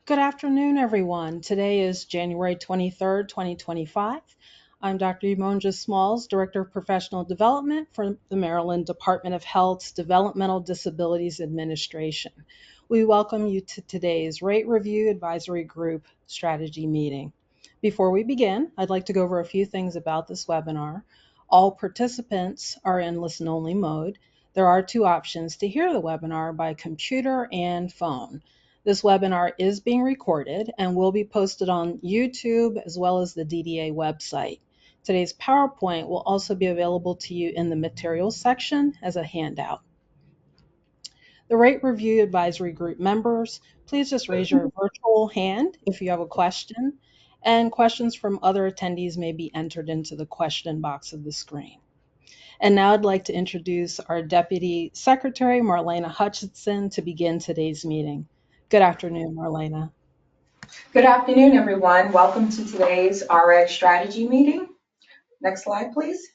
Good afternoon, everyone. Today is January 23rd, 2025. I'm Dr. Emonja Smalls, Director of Professional Development for the Maryland Department of Health's Developmental Disabilities Administration. We welcome you to today's Rate Review Advisory Group Strategy Meeting. Before we begin, I'd like to go over a few things about this webinar. All participants are in listen-only mode. There are two options to hear the webinar by computer and phone. This webinar is being recorded and will be posted on YouTube as well as the DDA website. Today's PowerPoint will also be available to you in the materials section as a handout. The Rate Review Advisory Group members, please just raise your virtual hand if you have a question, and questions from other attendees may be entered into the question box of the screen. And now I'd like to introduce our Deputy Secretary, Marlena Hutchinson, to begin today's meeting. Good afternoon, Marlena. Good afternoon, everyone. Welcome to today's REG strategy meeting. Next slide, please.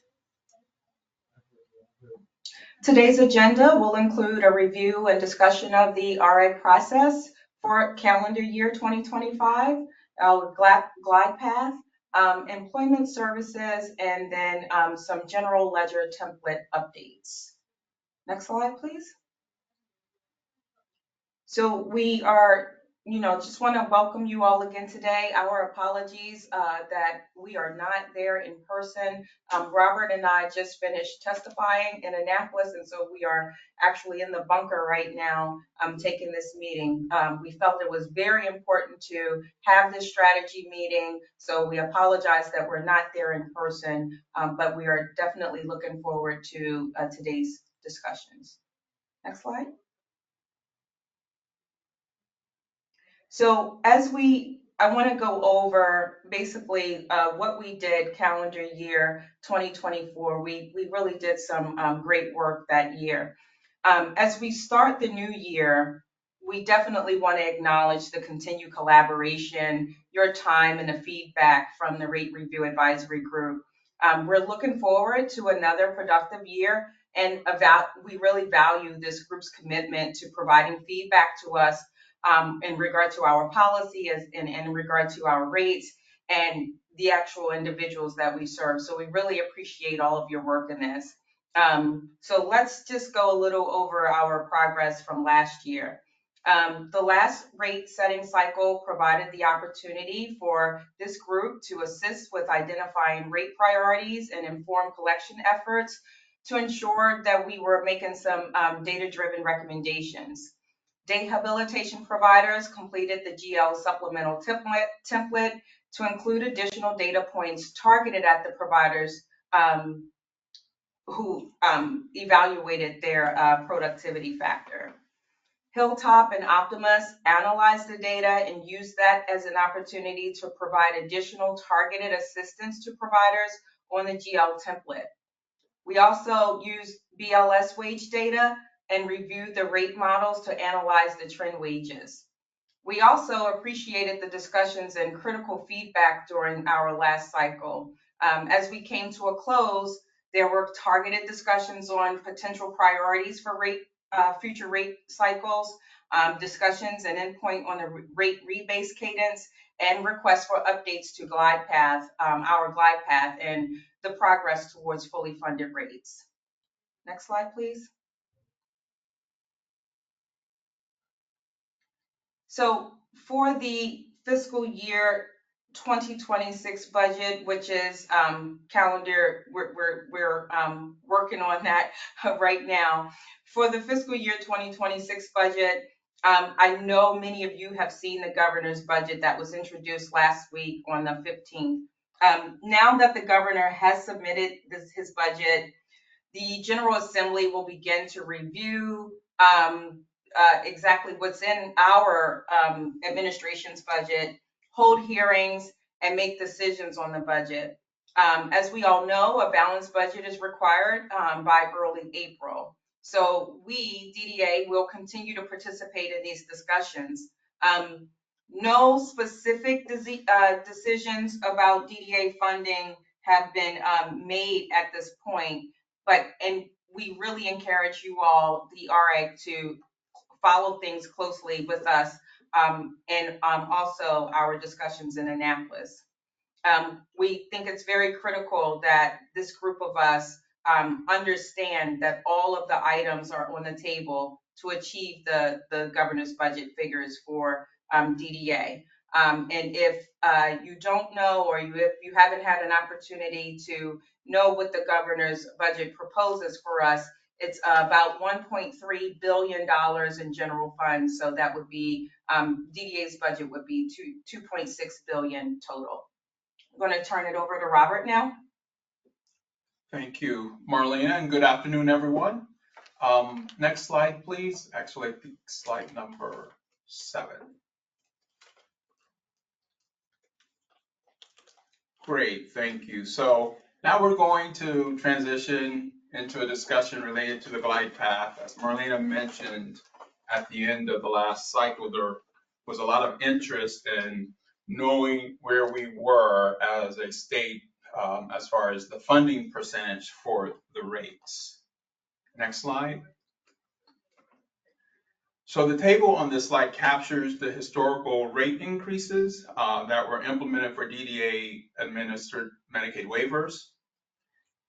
Today's agenda will include a review and discussion of the REG process for calendar year 2025, our glide path, employment services, and then some general ledger template updates. Next slide, please. So we are, just want to welcome you all again today. Our apologies that we are not there in person. Robert and I just finished testifying in Annapolis, and so we are actually in the bunker right now taking this meeting. We felt it was very important to have this strategy meeting, so we apologize that we're not there in person, but we are definitely looking forward to today's discussions. Next slide. So I want to go over basically what we did calendar year 2024. We really did some great work that year. As we start the new year, we definitely want to acknowledge the continued collaboration, your time, and the feedback from the Rate Review Advisory Group. We're looking forward to another productive year, and we really value this group's commitment to providing feedback to us in regard to our policy and in regard to our rates and the actual individuals that we serve. So we really appreciate all of your work in this. So let's just go a little over our progress from last year. The last rate setting cycle provided the opportunity for this group to assist with identifying rate priorities and inform collection efforts to ensure that we were making some data-driven recommendations. Rehabilitation providers completed the GL supplemental template to include additional data points targeted at the providers who evaluated their productivity factor. Hilltop and Optimus analyzed the data and used that as an opportunity to provide additional targeted assistance to providers on the GL template. We also used BLS wage data and reviewed the rate models to analyze the trend wages. We also appreciated the discussions and critical feedback during our last cycle. As we came to a close, there were targeted discussions on potential priorities for future rate cycles, discussions and endpoint on the rate rebase cadence, and requests for updates to our glide path, and the progress towards fully funded rates. Next slide, please. So for the fiscal year 2026 budget, which is calendar, we're working on that right now. For the fiscal year 2026 budget, I know many of you have seen the governor's budget that was introduced last week on the 15th. Now that the governor has submitted his budget, the General Assembly will begin to review exactly what's in our administration's budget, hold hearings, and make decisions on the budget. As we all know, a balanced budget is required by early April. So we, DDA, will continue to participate in these discussions. No specific decisions about DDA funding have been made at this point, and we really encourage you all, the REG, to follow things closely with us and also our discussions in Annapolis. We think it's very critical that this group of us understand that all of the items are on the table to achieve the governor's budget figures for DDA. And if you don't know, or if you haven't had an opportunity to know what the governor's budget proposes for us, it's about $1.3 billion in general funds. So that would be DDA's budget would be 2.6 billion total. I'm going to turn it over to Robert now. Thank you, Marlena, and good afternoon, everyone. Next slide, please. Actually, I think slide number 7. Great, thank you. So now we're going to transition into a discussion related to the glide path. As Marlena mentioned at the end of the last cycle, there was a lot of interest in knowing where we were as a state as far as the funding percentage for the rates. Next slide. So the table on this slide captures the historical rate increases that were implemented for DDA administered Medicaid waivers.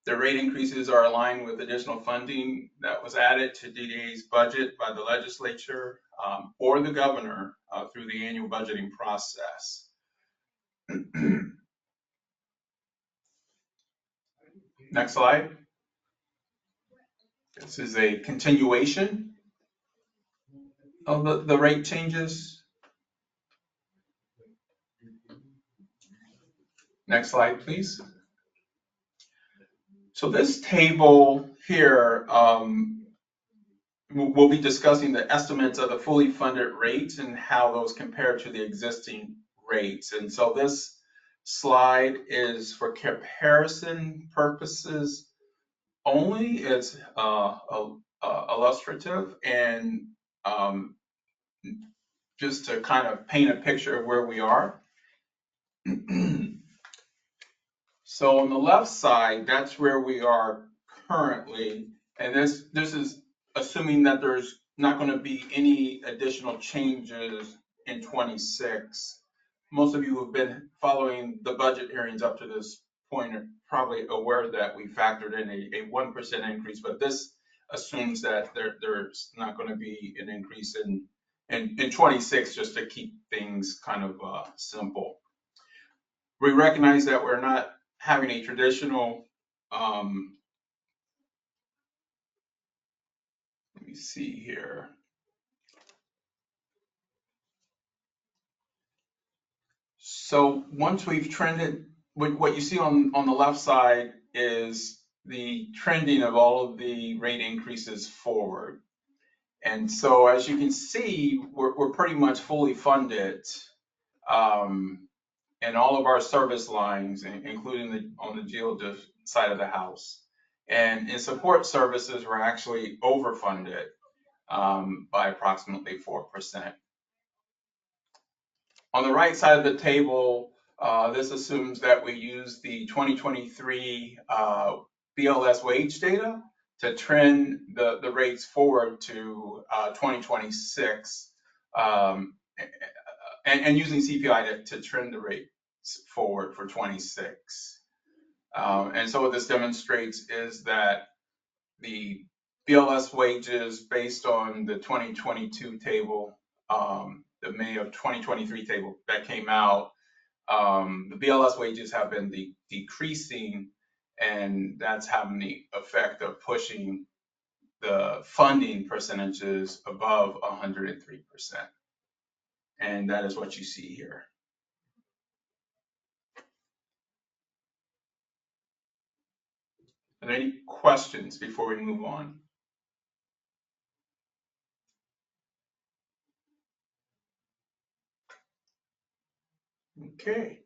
The rate increases are aligned with additional funding that was added to DDA's budget by the legislature or the governor through the annual budgeting process. Next slide. This is a continuation of the rate changes. Next slide, please. So this table here, we'll be discussing the estimates of the fully funded rates and how those compare to the existing rates. And so this slide is for comparison purposes only. It's illustrative and just to kind of paint a picture of where we are. So on the left side, that's where we are currently, and this is assuming that there's not going to be any additional changes in 26. Most of you who have been following the budget hearings up to this point are probably aware that we factored in a 1% increase, but this assumes that there's not going to be an increase in 26, just to keep things kind of simple. We recognize that we're not having a traditional, let me see here. So once we've trended, what you see on the left side is the trending of all of the rate increases forward. And so as you can see, we're pretty much fully funded in all of our service lines, including on the GEO side of the house. And in support services, we're actually overfunded by approximately 4%. On the right side of the table, this assumes that we use the 2023 BLS wage data to trend the rates forward to 2026, and using CPI to trend the rates forward for 26. And so what this demonstrates is that the BLS wages based on the 2022 table, the May of 2023 table that came out, the BLS wages have been decreasing, and that's having the effect of pushing the funding percentages above 103%. And that is what you see here. Are there any questions before we move on? Okay.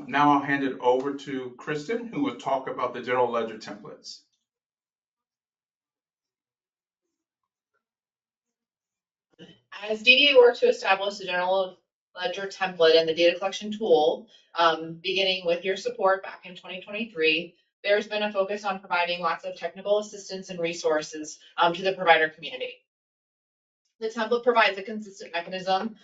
Now I'll hand it over to Kristen, who will talk about the general ledger templates. As DDA works to establish the general ledger template and the data collection tool, beginning with your support back in 2023, there's been a focus on providing lots of technical assistance and resources to the provider community. The template provides a consistent mechanism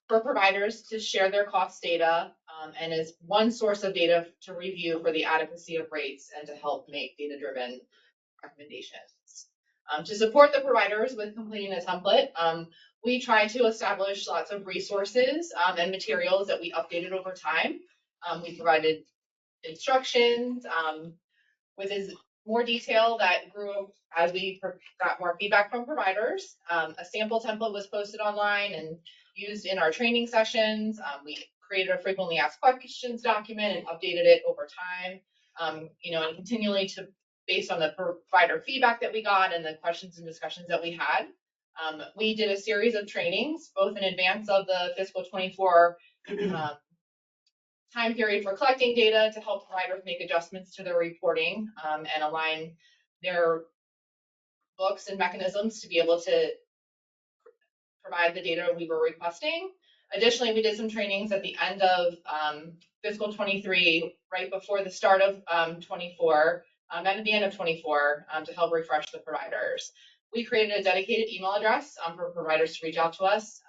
for providers to share their cost data and is one source of data to review for the adequacy of rates and to help make data-driven recommendations. To support the providers with completing the template, we try to establish lots of resources and materials that we updated over time. We provided instructions with more detail that grew as we got more feedback from providers. A sample template was posted online and used in our training sessions. We created a frequently asked questions document and updated it over time. And continually based on the provider feedback that we got and the questions and discussions that we had. We did a series of trainings, both in advance of the fiscal 24 time period for collecting data to help providers make adjustments to their reporting and align their books and mechanisms to be able to provide the data we were requesting. Additionally, we did some trainings at the end of fiscal 23, right before the start of 24, and at the end of 24 to help refresh the providers. We created a dedicated email address for providers to reach out to us.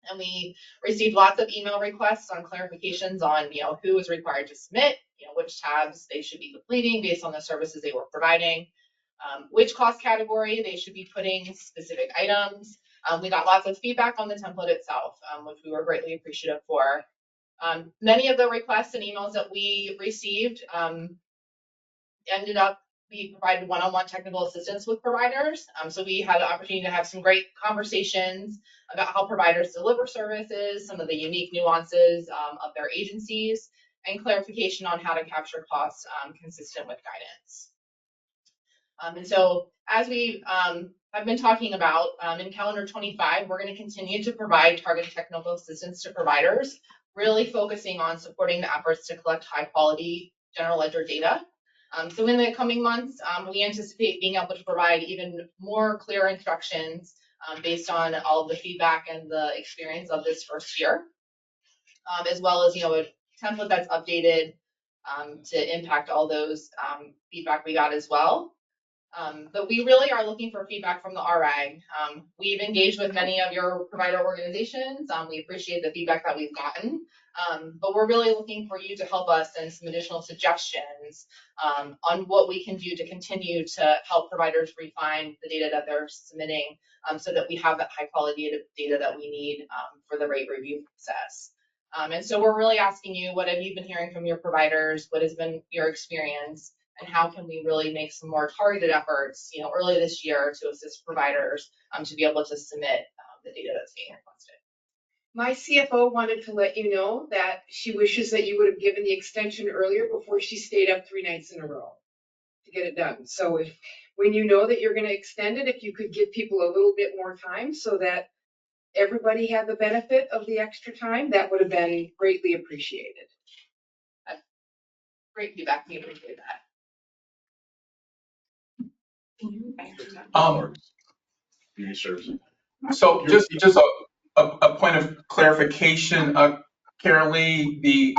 And we received lots of email requests on clarifications on, who was required to submit, which tabs they should be completing based on the services they were providing, which cost category they should be putting specific items. We got lots of feedback on the template itself, which we were greatly appreciative for. Many of the requests and emails that we received ended up, we provided one-on-one technical assistance with providers. So we had the opportunity to have some great conversations about how providers deliver services, some of the unique nuances of their agencies, and clarification on how to capture costs consistent with guidance. And so as we have been talking about in calendar 25, we're going to continue to provide targeted technical assistance to providers, really focusing on supporting the efforts to collect high quality general ledger data. So in the coming months, we anticipate being able to provide even more clear instructions based on all of the feedback and the experience of this first year, as well as, a template that's updated to impact all those feedback we got as well. But we really are looking for feedback from the RAG. We've engaged with many of your provider organizations. We appreciate the feedback that we've gotten, but we're really looking for you to help us and some additional suggestions on what we can do to continue to help providers refine the data that they're submitting so that we have that high quality data that we need for the rate review process. And so we're really asking you, what have you been hearing from your providers? What has been your experience? And how can we really make some more targeted efforts, early this year to assist providers to be able to submit the data that's being requested. My CFO wanted to let you know that she wishes that you would have given the extension earlier before she stayed up 3 nights in a row to get it done. So when you know that you're going to extend it, if you could give people a little bit more time so that everybody had the benefit of the extra time, that would have been greatly appreciated. Great feedback. We appreciate that. So just a point of clarification, Carolee, the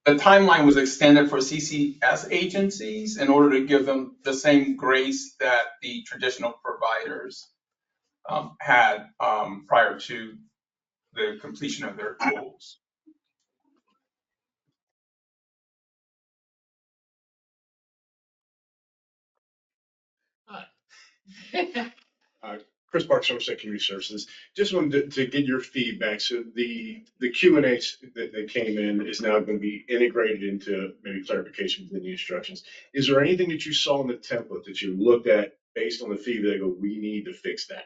timeline was extended for CCS agencies in order to give them the same grace that the traditional providers had prior to the completion of their tools. Chris Parks, Somerset Community Services. Just wanted to get your feedback. So the Q&A that came in is now going to be integrated into maybe clarification within the instructions. Is there anything that you saw in the template that you looked at based on the feedback go, we need to fix that?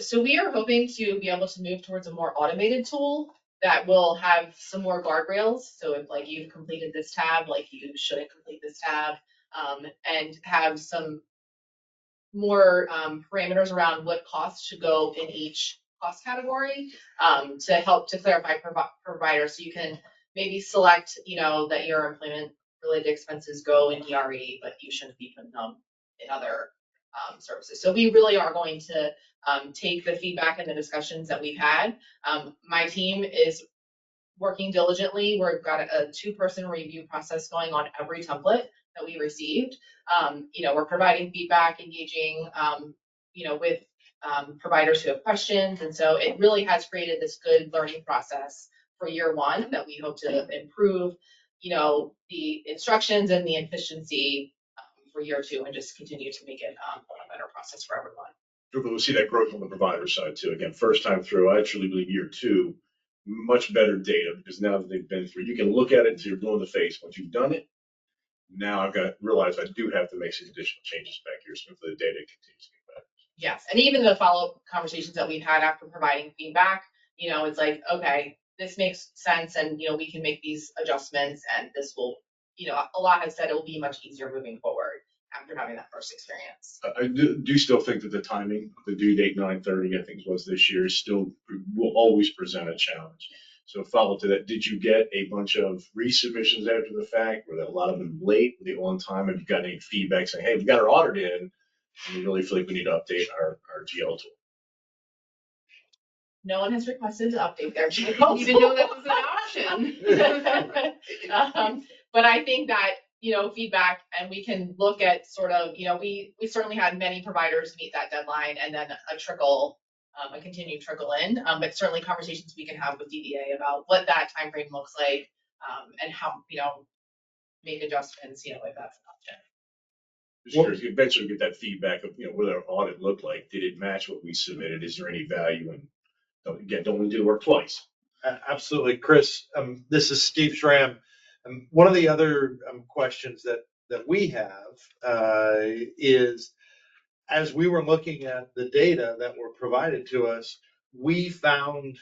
So we are hoping to be able to move towards a more automated tool that will have some more guardrails. So if you've completed this tab, you shouldn't complete this tab, and have some more parameters around what costs should go in each cost category to help to clarify providers. So you can maybe select, that your employment related expenses go in ERE, but you shouldn't be putting them in other services. So we really are going to take the feedback and the discussions that we've had. My team is working diligently. We've got a 2-person review process going on every template that we received. We're providing feedback, engaging, with providers who have questions. And so it really has created this good learning process for year one that we hope to improve, the instructions and the efficiency for year two, and just continue to make it a better process for everyone. We'll see that growth on the provider side too. Again, first time through, I actually believe year two, much better data, because now that they've been through, you can look at it until you're blue in the face. Once you've done it, now I've got to realize I do have to make some additional changes back here so the data continues to get better. Yes, and even the follow-up conversations that we've had after providing feedback, it's like, okay, this makes sense, and we can make these adjustments, and this will, a lot has said it will be much easier moving forward after having that first experience. I do still think that the timing, the due date 9/30, I think it was this year, still will always present a challenge. So follow to that, did you get a bunch of resubmissions after the fact? Were there a lot of them late? Were they on time? Have you got any feedback saying, hey, we got our audit in, and we really feel like we need to update our GL tool? No one has requested to update their GL I didn't even know that was an option. But I think that, feedback, and we can look at sort of, we certainly had many providers meet that deadline, and then a continued trickle in, but certainly conversations we can have with DDA about what that timeframe looks like, and how, make adjustments, if that's an option. Just curious, you eventually get that feedback of, what our audit looked like. Did it match what we submitted? Is there any value? And don't we do the work twice? Absolutely, Chris. This is Steve Schramm. One of the other questions that we have is, as we were looking at the data that were provided to us, we found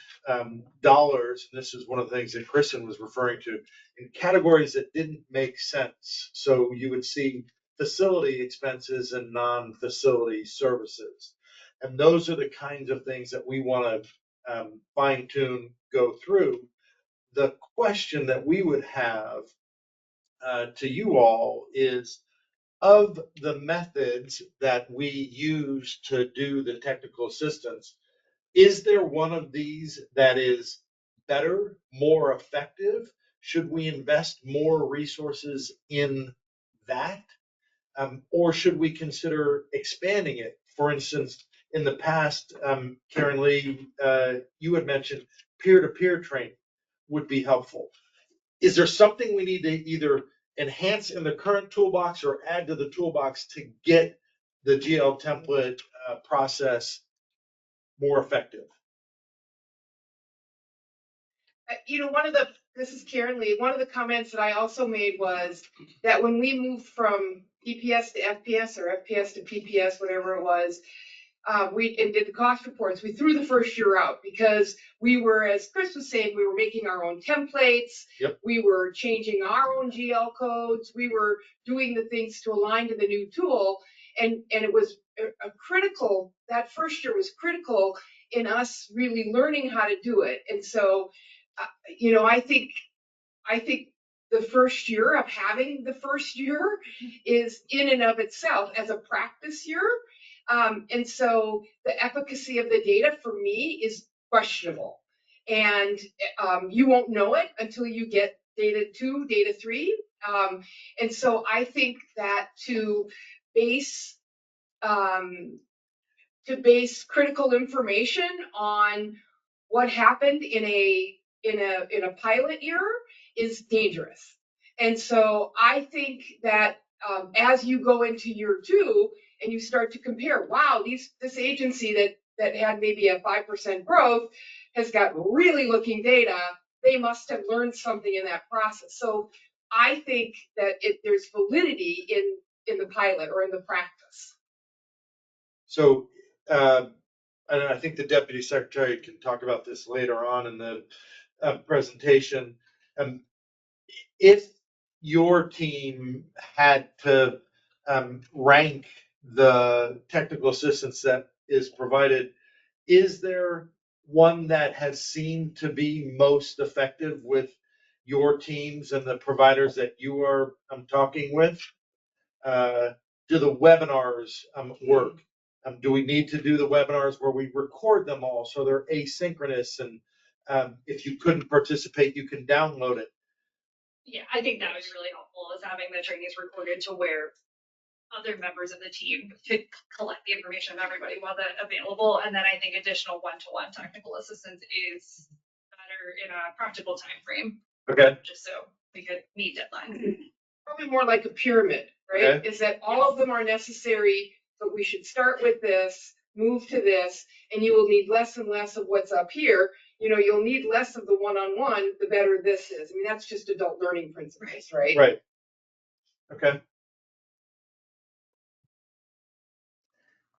dollars, and this is one of the things that Kristen was referring to, in categories that didn't make sense. So you would see facility expenses and non-facility services. And those are the kinds of things that we want to fine tune, go through. The question that we would have to you all is, of the methods that we use to do the technical assistance, is there one of these that is better, more effective? Should we invest more resources in that? Or should we consider expanding it? For instance, in the past, Karen Lee, you had mentioned peer-to-peer training would be helpful. Is there something we need to either enhance in the current toolbox or add to the toolbox to get the GL template process more effective? This is Karen Lee. One of the comments that I also made was that when we moved from PPS to FPS or FPS to PPS, whatever it was, we did the cost reports. We threw the first year out because we were, as Chris was saying, we were making our own templates. Yep. We were changing our own GL codes. We were doing the things to align to the new tool. And it was a critical, that first year was critical in us really learning how to do it. And so, I think the first year of having the first year is in and of itself as a practice year. And so the efficacy of the data for me is questionable. And you won't know it until you get data 2, data 3. And so I think that to base critical information on what happened in a pilot year is dangerous. And so I think that as you go into year 2 and you start to compare, wow, this agency that had maybe a 5% growth has got really looking data, they must have learned something in that process. So I think that there's validity in the pilot or in the practice. So, and I think the Deputy Secretary can talk about this later on in the presentation. If your team had to rank the technical assistance that is provided, is there one that has seemed to be most effective with your teams and the providers that you are talking with? Do the webinars work? Do we need to do the webinars where we record them all so they're asynchronous, and if you couldn't participate, you can download it? Yeah, I think that was really helpful, is having the trainings recorded to where other members of the team to collect the information of everybody while that's available. And then I think additional one-to-one technical assistance is better in a practical time frame, Okay. just so we could meet deadlines. Probably more like a pyramid, right? Okay. Is that all of them are necessary, but we should start with this, move to this, and you will need less and less of what's up here. You know, you'll need less of the one-on-one, the better this is. I mean, that's just adult learning principles, right? Right. Okay.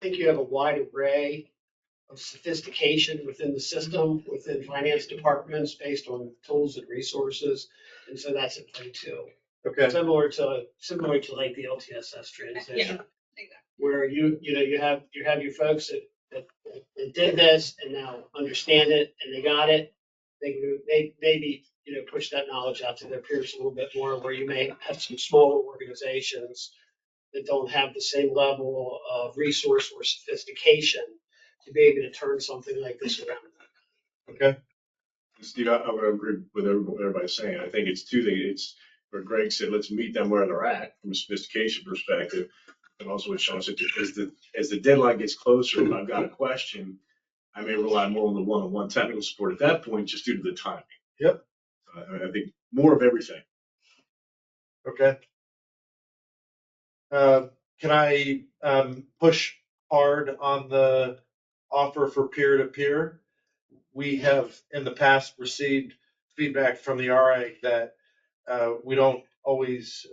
I think you have a wide array of sophistication within the system, within finance departments based on tools and resources. And so that's at play too. Okay. Similar to like the LTSS transition. Yeah, exactly. Where you have your folks that did this and now understand it and they got it. They maybe push that knowledge out to their peers a little bit more, where you may have some smaller organizations that don't have the same level of resource or sophistication to be able to turn something like this around. Okay. Steve, I would agree with what everybody's saying. I think it's two things. It's where Greg said, let's meet them where they're at from a sophistication perspective. And also what Sean said, as the deadline gets closer, if I've got a question, I may rely more on the one-on-one technical support at that point, just due to the timing. Yep. I think more of everything. Okay. Can I push hard on the offer for peer-to-peer? We have in the past received feedback from the RA that we don't always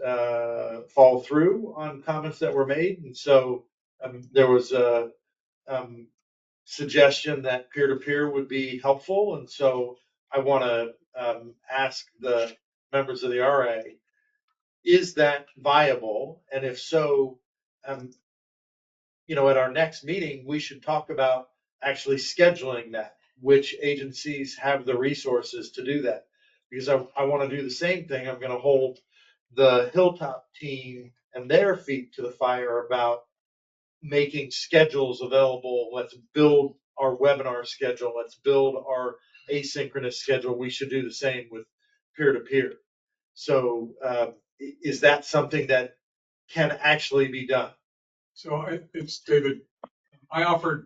follow through on comments that were made. And so there was a suggestion that peer-to-peer would be helpful. And so I want to ask the members of the RA, is that viable? And if so, at our next meeting, we should talk about actually scheduling that, which agencies have the resources to do that. Because I want to do the same thing. I'm going to hold the Hilltop team and their feet to the fire about making schedules available. Let's build our webinar schedule. Let's build our asynchronous schedule. We should do the same with peer-to-peer. So is that something that can actually be done? So it's David. I offered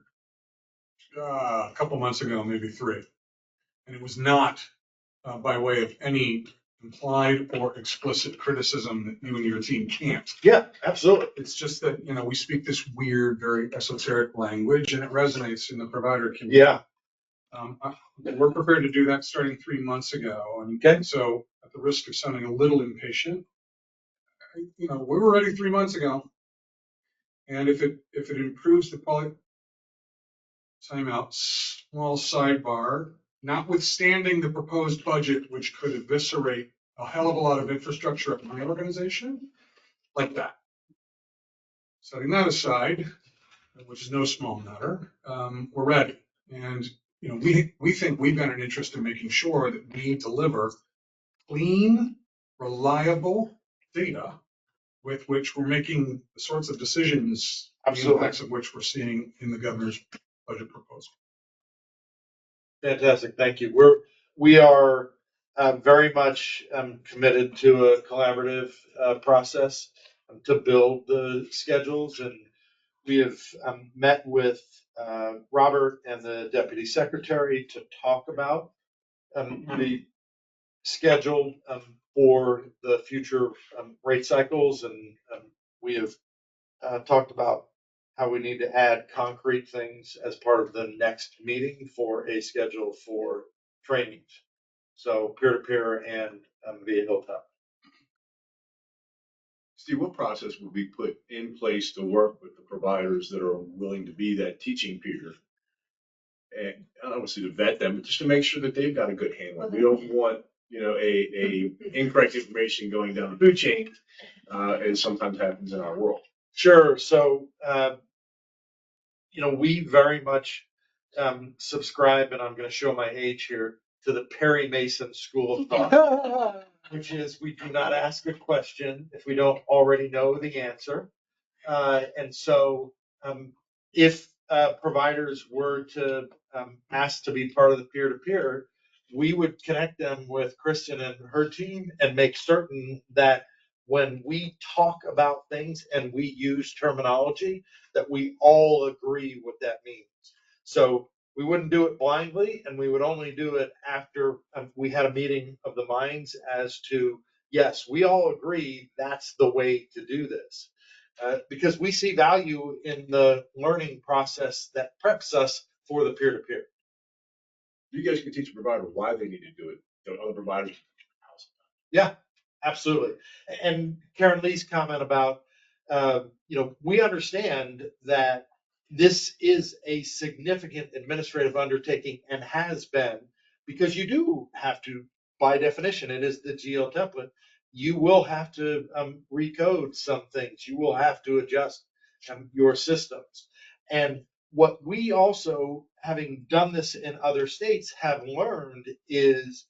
a couple months ago, maybe 3, and it was not by way of any implied or explicit criticism that you and your team can't. Yeah, absolutely. It's just that, we speak this weird, very esoteric language, and it resonates in the provider community. Yeah. We're prepared to do that starting 3 months ago. And okay. So at the risk of sounding a little impatient, we were ready 3 months ago. And if it improves the quality, timeout, small sidebar, notwithstanding the proposed budget, which could eviscerate a hell of a lot of infrastructure at my organization, like that. Setting that aside, which is no small matter, we're ready. And we think we've got an interest in making sure that we deliver clean, reliable data with which we're making the sorts of decisions, the impacts of which we're seeing in the governor's budget proposal. Fantastic, thank you. We are very much committed to a collaborative process to build the schedules, and we have met with Robert and the deputy secretary to talk about the schedule for the future rate cycles, and we have talked about how we need to add concrete things as part of the next meeting for a schedule for trainings. So peer-to-peer and via Hilltop. Steve, what process would be put in place to work with the providers that are willing to be that teaching peer? And I don't want to say to vet them, but just to make sure that they've got a good handle. We don't want, a incorrect information going down the food chain, as sometimes happens in our world. Sure. So, we very much subscribe, and I'm going to show my age here, to the Perry Mason School of Thought, which is we do not ask a question if we don't already know the answer. And so if providers were to ask to be part of the peer-to-peer, we would connect them with Kristen and her team and make certain that when we talk about things and we use terminology, that we all agree what that means. So we wouldn't do it blindly, and we would only do it after we had a meeting of the minds as to, yes, we all agree that's the way to do this. Because we see value in the learning process that preps us for the peer-to-peer. You guys can teach a provider why they need to do it. The other providers. Yeah, absolutely. And Karen Lee's comment about, we understand that this is a significant administrative undertaking and has been, because you do have to, by definition, it is the GL template. You will have to recode some things. You will have to adjust your systems. And what we also, having done this in other states, have learned is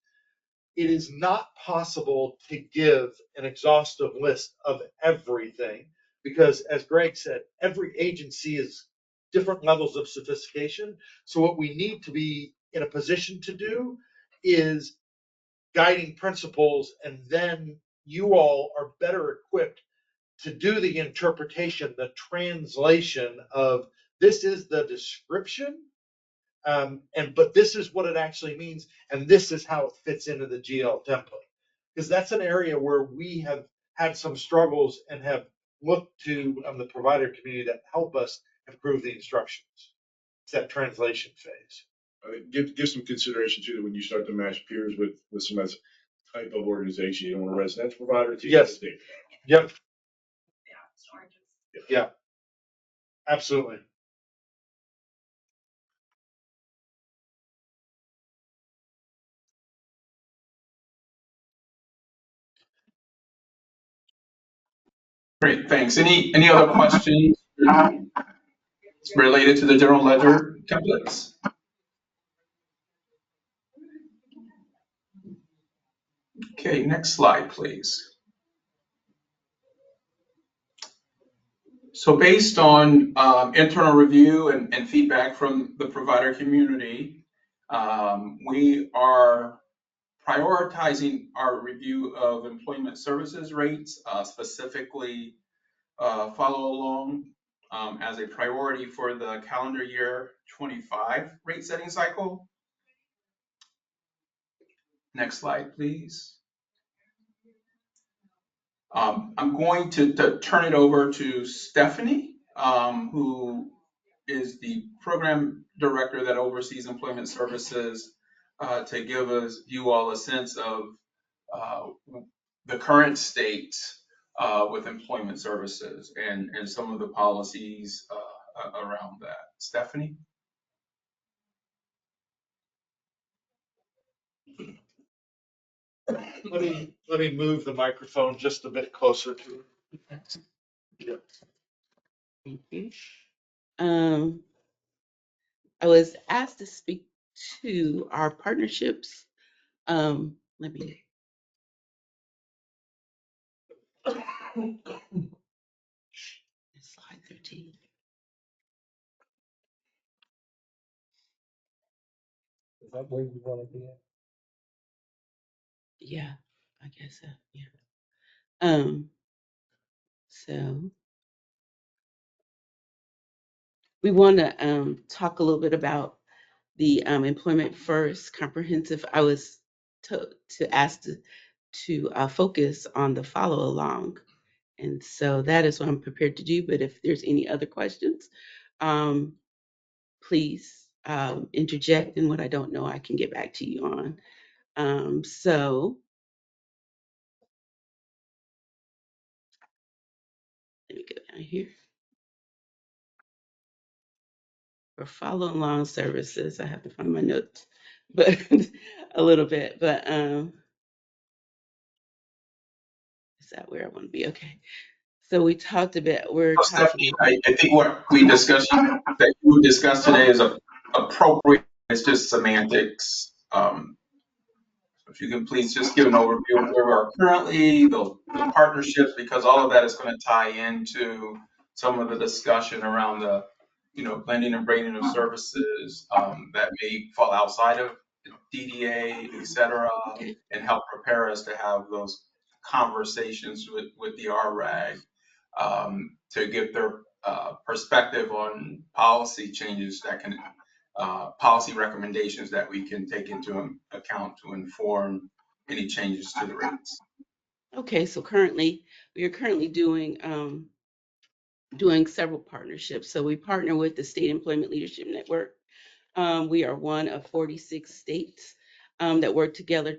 it is not possible to give an exhaustive list of everything because, as Greg said, every agency is different levels of sophistication. So what we need to be in a position to do is guiding principles, and then you all are better equipped to do the interpretation, the translation of this is the description, but this is what it actually means, and this is how it fits into the GL template. Because that's an area where we have had some struggles and have looked to the provider community to help us improve the instructions. It's that translation phase. Give some consideration too that when you start to match peers with some type of organization, you don't want a residential provider. Yes. State. Yep. Yeah, it's oranges. Yeah. Absolutely. Great, thanks. Any other questions related to the general ledger templates? Okay, next slide, please. So based on internal review and feedback from the provider community, we are prioritizing our review of employment services rates, specifically follow along as a priority for the calendar year 25 rate setting cycle. Next slide, please. I'm going to turn it over to Stephanie, who is the program director that oversees employment services, to give us you all a sense of the current state with employment services and some of the policies around that. Stephanie? Let me move the microphone just a bit closer to it. Yeah. Thank you. I was asked to speak to our partnerships. Let me. Slide 13. Is that where you want to be at? Yeah, I guess so. Yeah. So we want to talk a little bit about the Employment First Comprehensive. I was asked to focus on the follow along, and so that is what I'm prepared to do. But if there's any other questions, please interject, and what I don't know, I can get back to you on. So let me go down here. For follow along services, I have to find my notes, but a little bit. But is that where I want to be? Okay. So we talked a bit. We're So talking. Stephanie, I think what we discussed that you discussed today is appropriate. It's just semantics. If you can please just give an overview of where we are currently, the partnerships, because all of that is going to tie into some of the discussion around the, blending and braiding of services that may fall outside of DDA, et cetera, Okay. and help prepare us to have those conversations with the RRAG to get their perspective on policy changes that can, policy recommendations that we can take into account to inform any changes to the rates. Okay, so currently, we are currently doing several partnerships. So we partner with the State Employment Leadership Network. We are one of 46 states that work together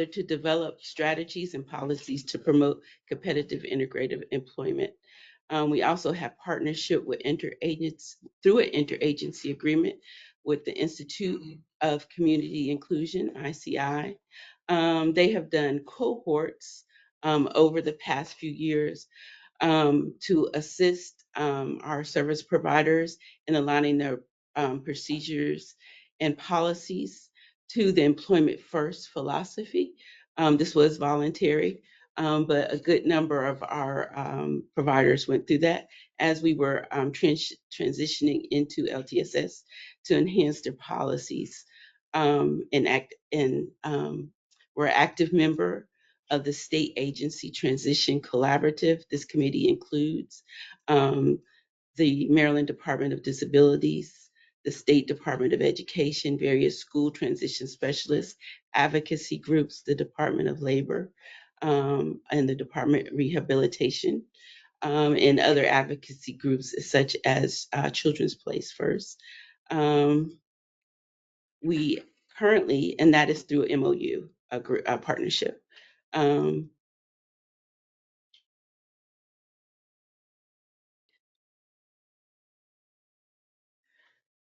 to develop strategies and policies to promote competitive integrative employment. We also have partnership with through an interagency agreement with the Institute of Community Inclusion, ICI. They have done cohorts over the past few years to assist our service providers in aligning their procedures and policies to the employment first philosophy. This was voluntary, but a good number of our providers went through that as we were transitioning into LTSS to enhance their policies and we're an active member of the State Agency Transition Collaborative. This committee includes um, the Maryland Department of Disabilities, the State Department of Education, various school transition specialists, advocacy groups, the Department of Labor, and the Department of Rehabilitation, and other advocacy groups such as Children's Place First. Um, we currently, and that is through MOU, a partnership. Um,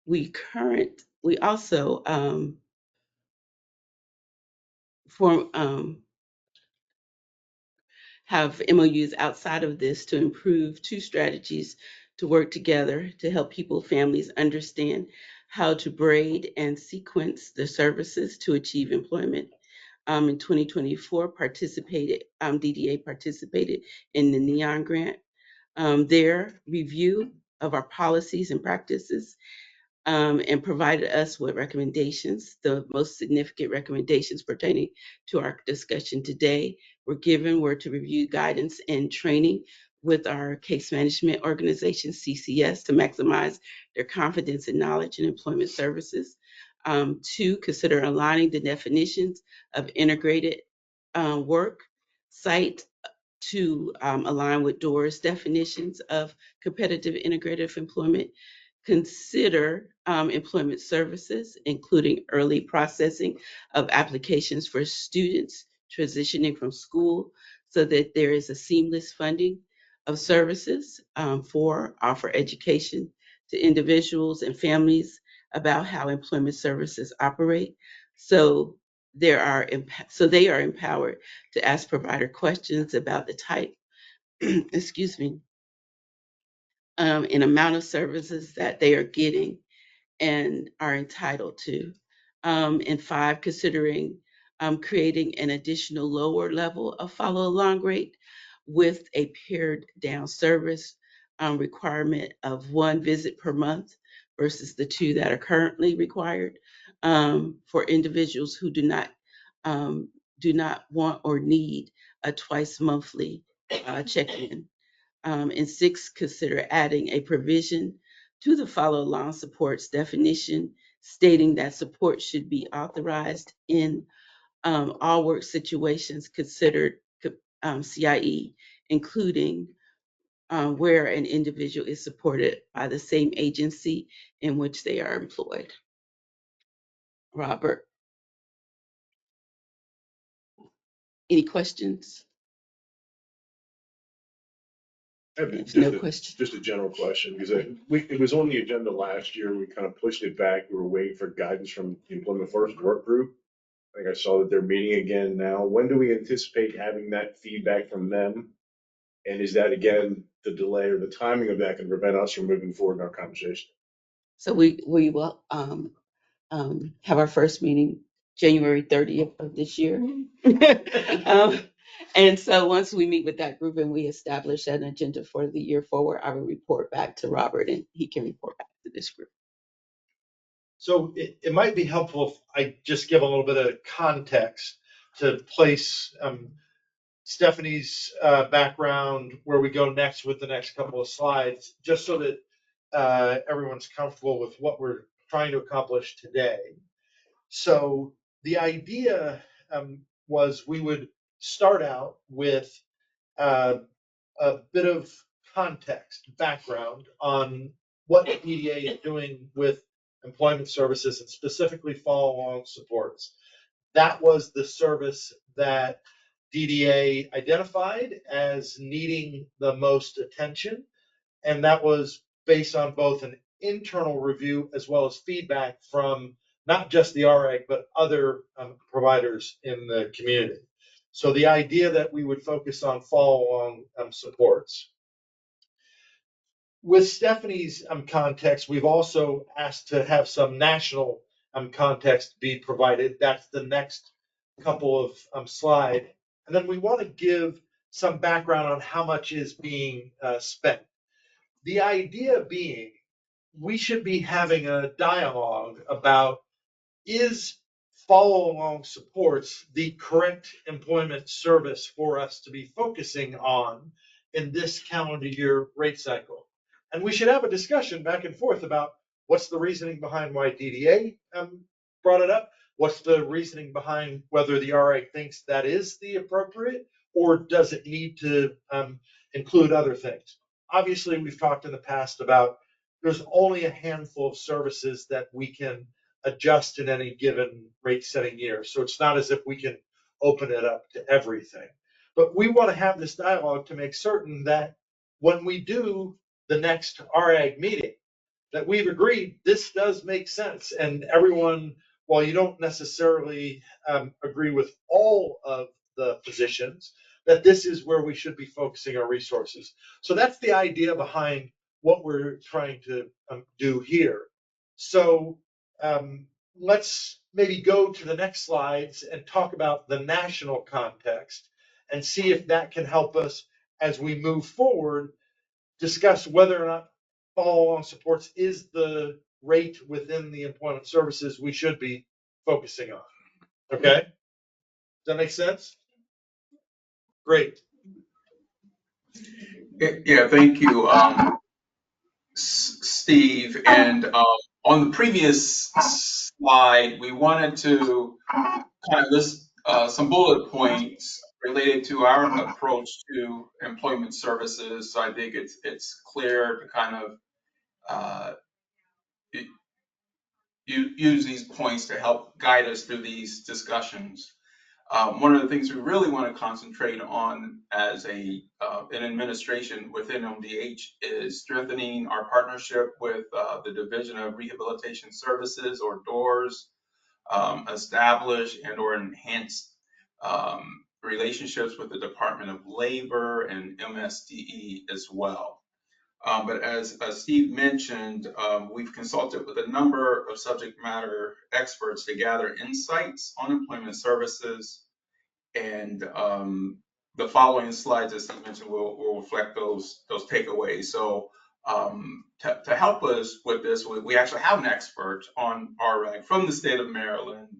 we also form have MOUs outside of this to improve two strategies to work together to help people, families understand how to braid and sequence the services to achieve employment. In 2024, DDA participated in the NEON grant. Their review of our policies and practices and provided us with recommendations. The most significant recommendations pertaining to our discussion today were to review guidance and training with our case management organization, CCS, to maximize their confidence and knowledge in employment services. Two, consider aligning the definitions of integrated work site to align with DOOR's definitions of competitive integrative employment. Consider employment services, including early processing of applications for students transitioning from school so that there is a seamless funding of services for offer education to individuals and families about how employment services operate. So they are empowered to ask provider questions about the type, excuse me, and amount of services that they are getting and are entitled to. And five, considering creating an additional lower level of follow along rate with a pared down service requirement of one visit per month versus the two that are currently required for individuals who um, do not want or need a twice monthly check-in. And six, consider adding a provision to the follow along supports definition, stating that support should be authorized in all work situations considered CIE, including where an individual is supported by the same agency in which they are employed. Robert, any questions? I have If no questions. just a general question, because it was on the agenda last year. We kind of pushed it back. We were waiting for guidance from the Employment First work group. I think I saw that they're meeting again now. When do we anticipate having that feedback from them? And is that again, the delay or the timing of that can prevent us from moving forward in our conversation? So we will have our first meeting January 30th of this year. um, and so once we meet with that group and we establish an agenda for the year forward, I will report back to Robert and he can report back to this group. So it might be helpful if I just give a little bit of context to place Stephanie's background, where we go next with the next couple of slides, just so that everyone's comfortable with what we're trying to accomplish today. So the idea was we would start out with uh, a bit of context, background on what DDA is doing with employment services and specifically follow-along supports. That was the service that DDA identified as needing the most attention, and that was based on both an internal review as well as feedback from not just the RA, but other providers in the community. So the idea that we would focus on follow-along supports. With Stephanie's context, we've also asked to have some national context be provided. That's the next couple of slides. And then we want to give some background on how much is being spent. The idea being we should be having a dialogue about, is follow along supports the correct employment service for us to be focusing on in this calendar year rate cycle? And we should have a discussion back and forth about what's the reasoning behind why DDA brought it up, what's the reasoning behind whether the RA thinks that is the appropriate, or does it need to include other things? Obviously, we've talked in the past about there's only a handful of services that we can adjust in any given rate setting year. So it's not as if we can open it up to everything. But we want to have this dialogue to make certain that when we do the next RAG meeting, that we've agreed this does make sense. And everyone, while you don't necessarily agree with all of the positions, that this is where we should be focusing our resources. So that's the idea behind what we're trying to do here. So let's maybe go to the next slides and talk about the national context and see if that can help us as we move forward, discuss whether or not follow-along supports is the rate within the employment services we should be focusing on. Okay? Does that make sense? Great. Yeah, thank you, Steve. And on the previous slide, we wanted to kind of list some bullet points related to our approach to employment services. So I think it's clear to kind of use these points to help guide us through these discussions. One of the things we really want to concentrate on as an administration within MDH is strengthening our partnership with the Division of Rehabilitation Services, or DOORS, establish and or enhance relationships with the Department of Labor and MSDE as well. But as Steve mentioned, we've consulted with a number of subject matter experts to gather insights on employment services, and the following slides, as Steve mentioned, will reflect those takeaways. So to help us with this, we actually have an expert on RAG from the state of Maryland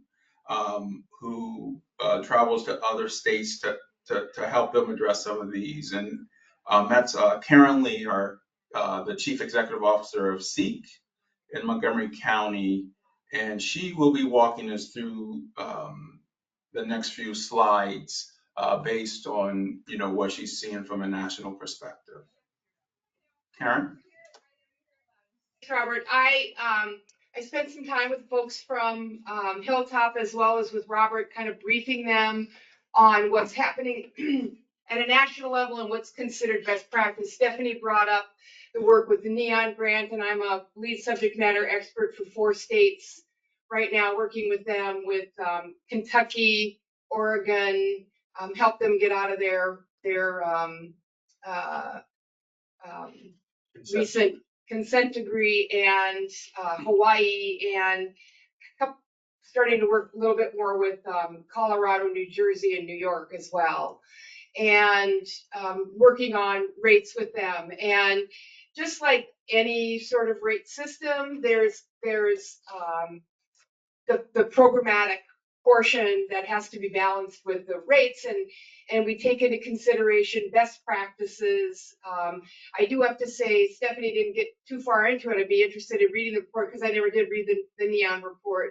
who travels to other states to help them address some of these. And that's Karen Lee, the Chief Executive Officer of SEEK in Montgomery County, and she will be walking us through the next few slides based on what she's seeing from a national perspective. Karen? Robert, I spent some time with folks from Hilltop as well as with Robert, kind of briefing them on what's happening at a national level and what's considered best practice. Stephanie brought up the work with the NEON grant, and I'm a lead subject matter expert for 4 states right now, working with them with Kentucky, Oregon, help them get out of their recent consent decree, and Hawaii, and starting to work a little bit more with Colorado, New Jersey, and New York as well, and working on rates with them. And just like any sort of rate system, there's the programmatic portion that has to be balanced with the rates, and we take into consideration best practices. I do have to say, Stephanie didn't get too far into it. I'd be interested in reading the report because I never did read the NEON report.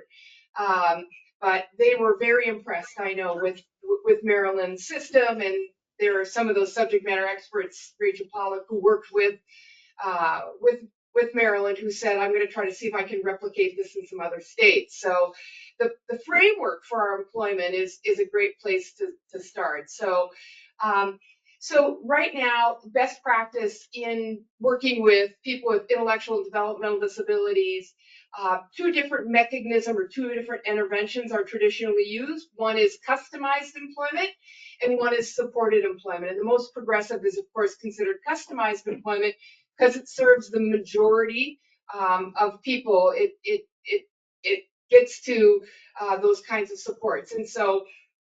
But they were very impressed, I know, with Maryland's system, and there are some of those subject matter experts, Rachel Pollack, who worked uh, with with Maryland, who said, I'm going to try to see if I can replicate this in some other states. So the framework for our employment is a great place to start. So right now, best practice in working with people with intellectual and developmental disabilities, two different mechanisms or two different interventions are traditionally used. One is customized employment and one is supported employment. And the most progressive is, of course, considered customized employment because it serves the majority of people. It gets to those kinds of supports. And so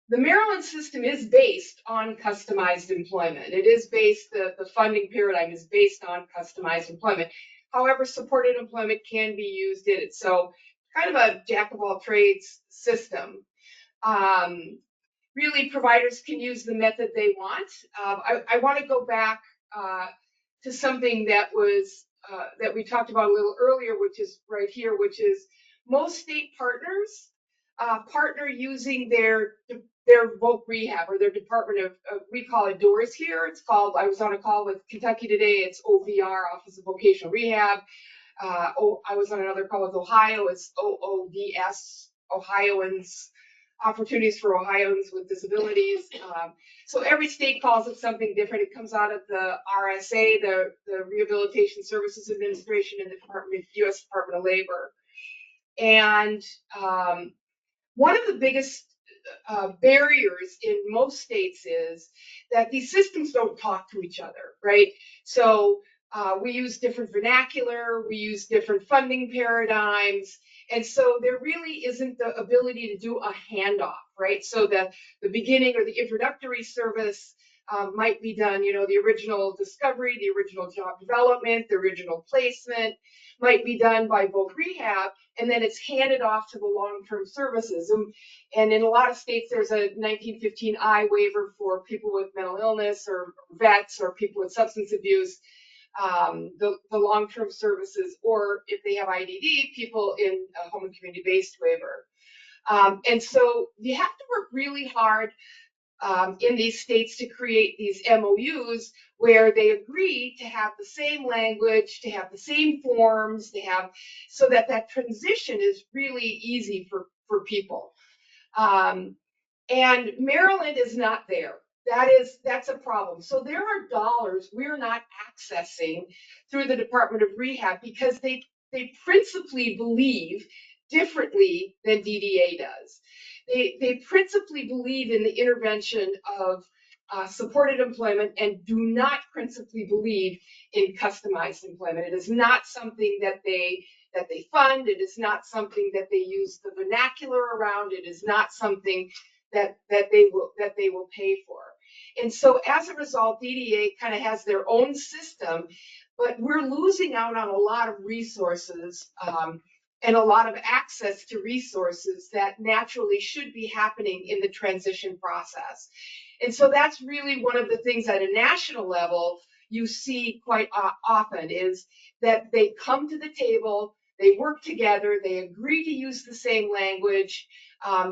the Maryland system is based on customized employment. It is based, the funding paradigm is based on customized employment. However, supported employment can be used in it. So kind of a jack of all trades system. Really, providers can use the method they want. I want to go back to something that was that we talked about a little earlier, which is right here, which is most state partners partner using their voc rehab or their department of we call it DOORS here. It's called, I was on a call with Kentucky today, it's OVR, Office of Vocational Rehab. I was on another call with Ohio, it's OODS, Ohioans, Opportunities for Ohioans with Disabilities. So every state calls it something different. It comes out of the RSA, the Rehabilitation Services Administration, and the U.S. Department of Labor. And one of the biggest barriers in most states is that these systems don't talk to each other, right? So we use different vernacular, we use different funding paradigms, and so there really isn't the ability to do a handoff, right? So the beginning or the introductory service might be done, the original discovery, the original job development, the original placement might be done by voc rehab, and then it's handed off to the long-term services. And in a lot of states, there's a 1915I waiver for people with mental illness or vets or people with substance abuse, the long-term services, or if they have IDD, people in a home and community-based waiver. And so you have to work really hard in these states to create these MOUs where they agree to have the same language, to have the same forms, so that transition is really easy for people. And Maryland is not there. That's a problem. So there are dollars we're not accessing through the Department of Rehab because they principally believe differently than DDA does. They principally believe in the intervention of supported employment and do not principally believe in customized employment. It is not something that they fund. It is not something that they use the vernacular around. It is not something that they will pay for. And so as a result, DDA kind of has their own system, but we're losing out on a lot of resources and a lot of access to resources that naturally should be happening in the transition process. And so that's really one of the things at a national level you see quite often is that they come to the table, they work together, they agree to use the same language.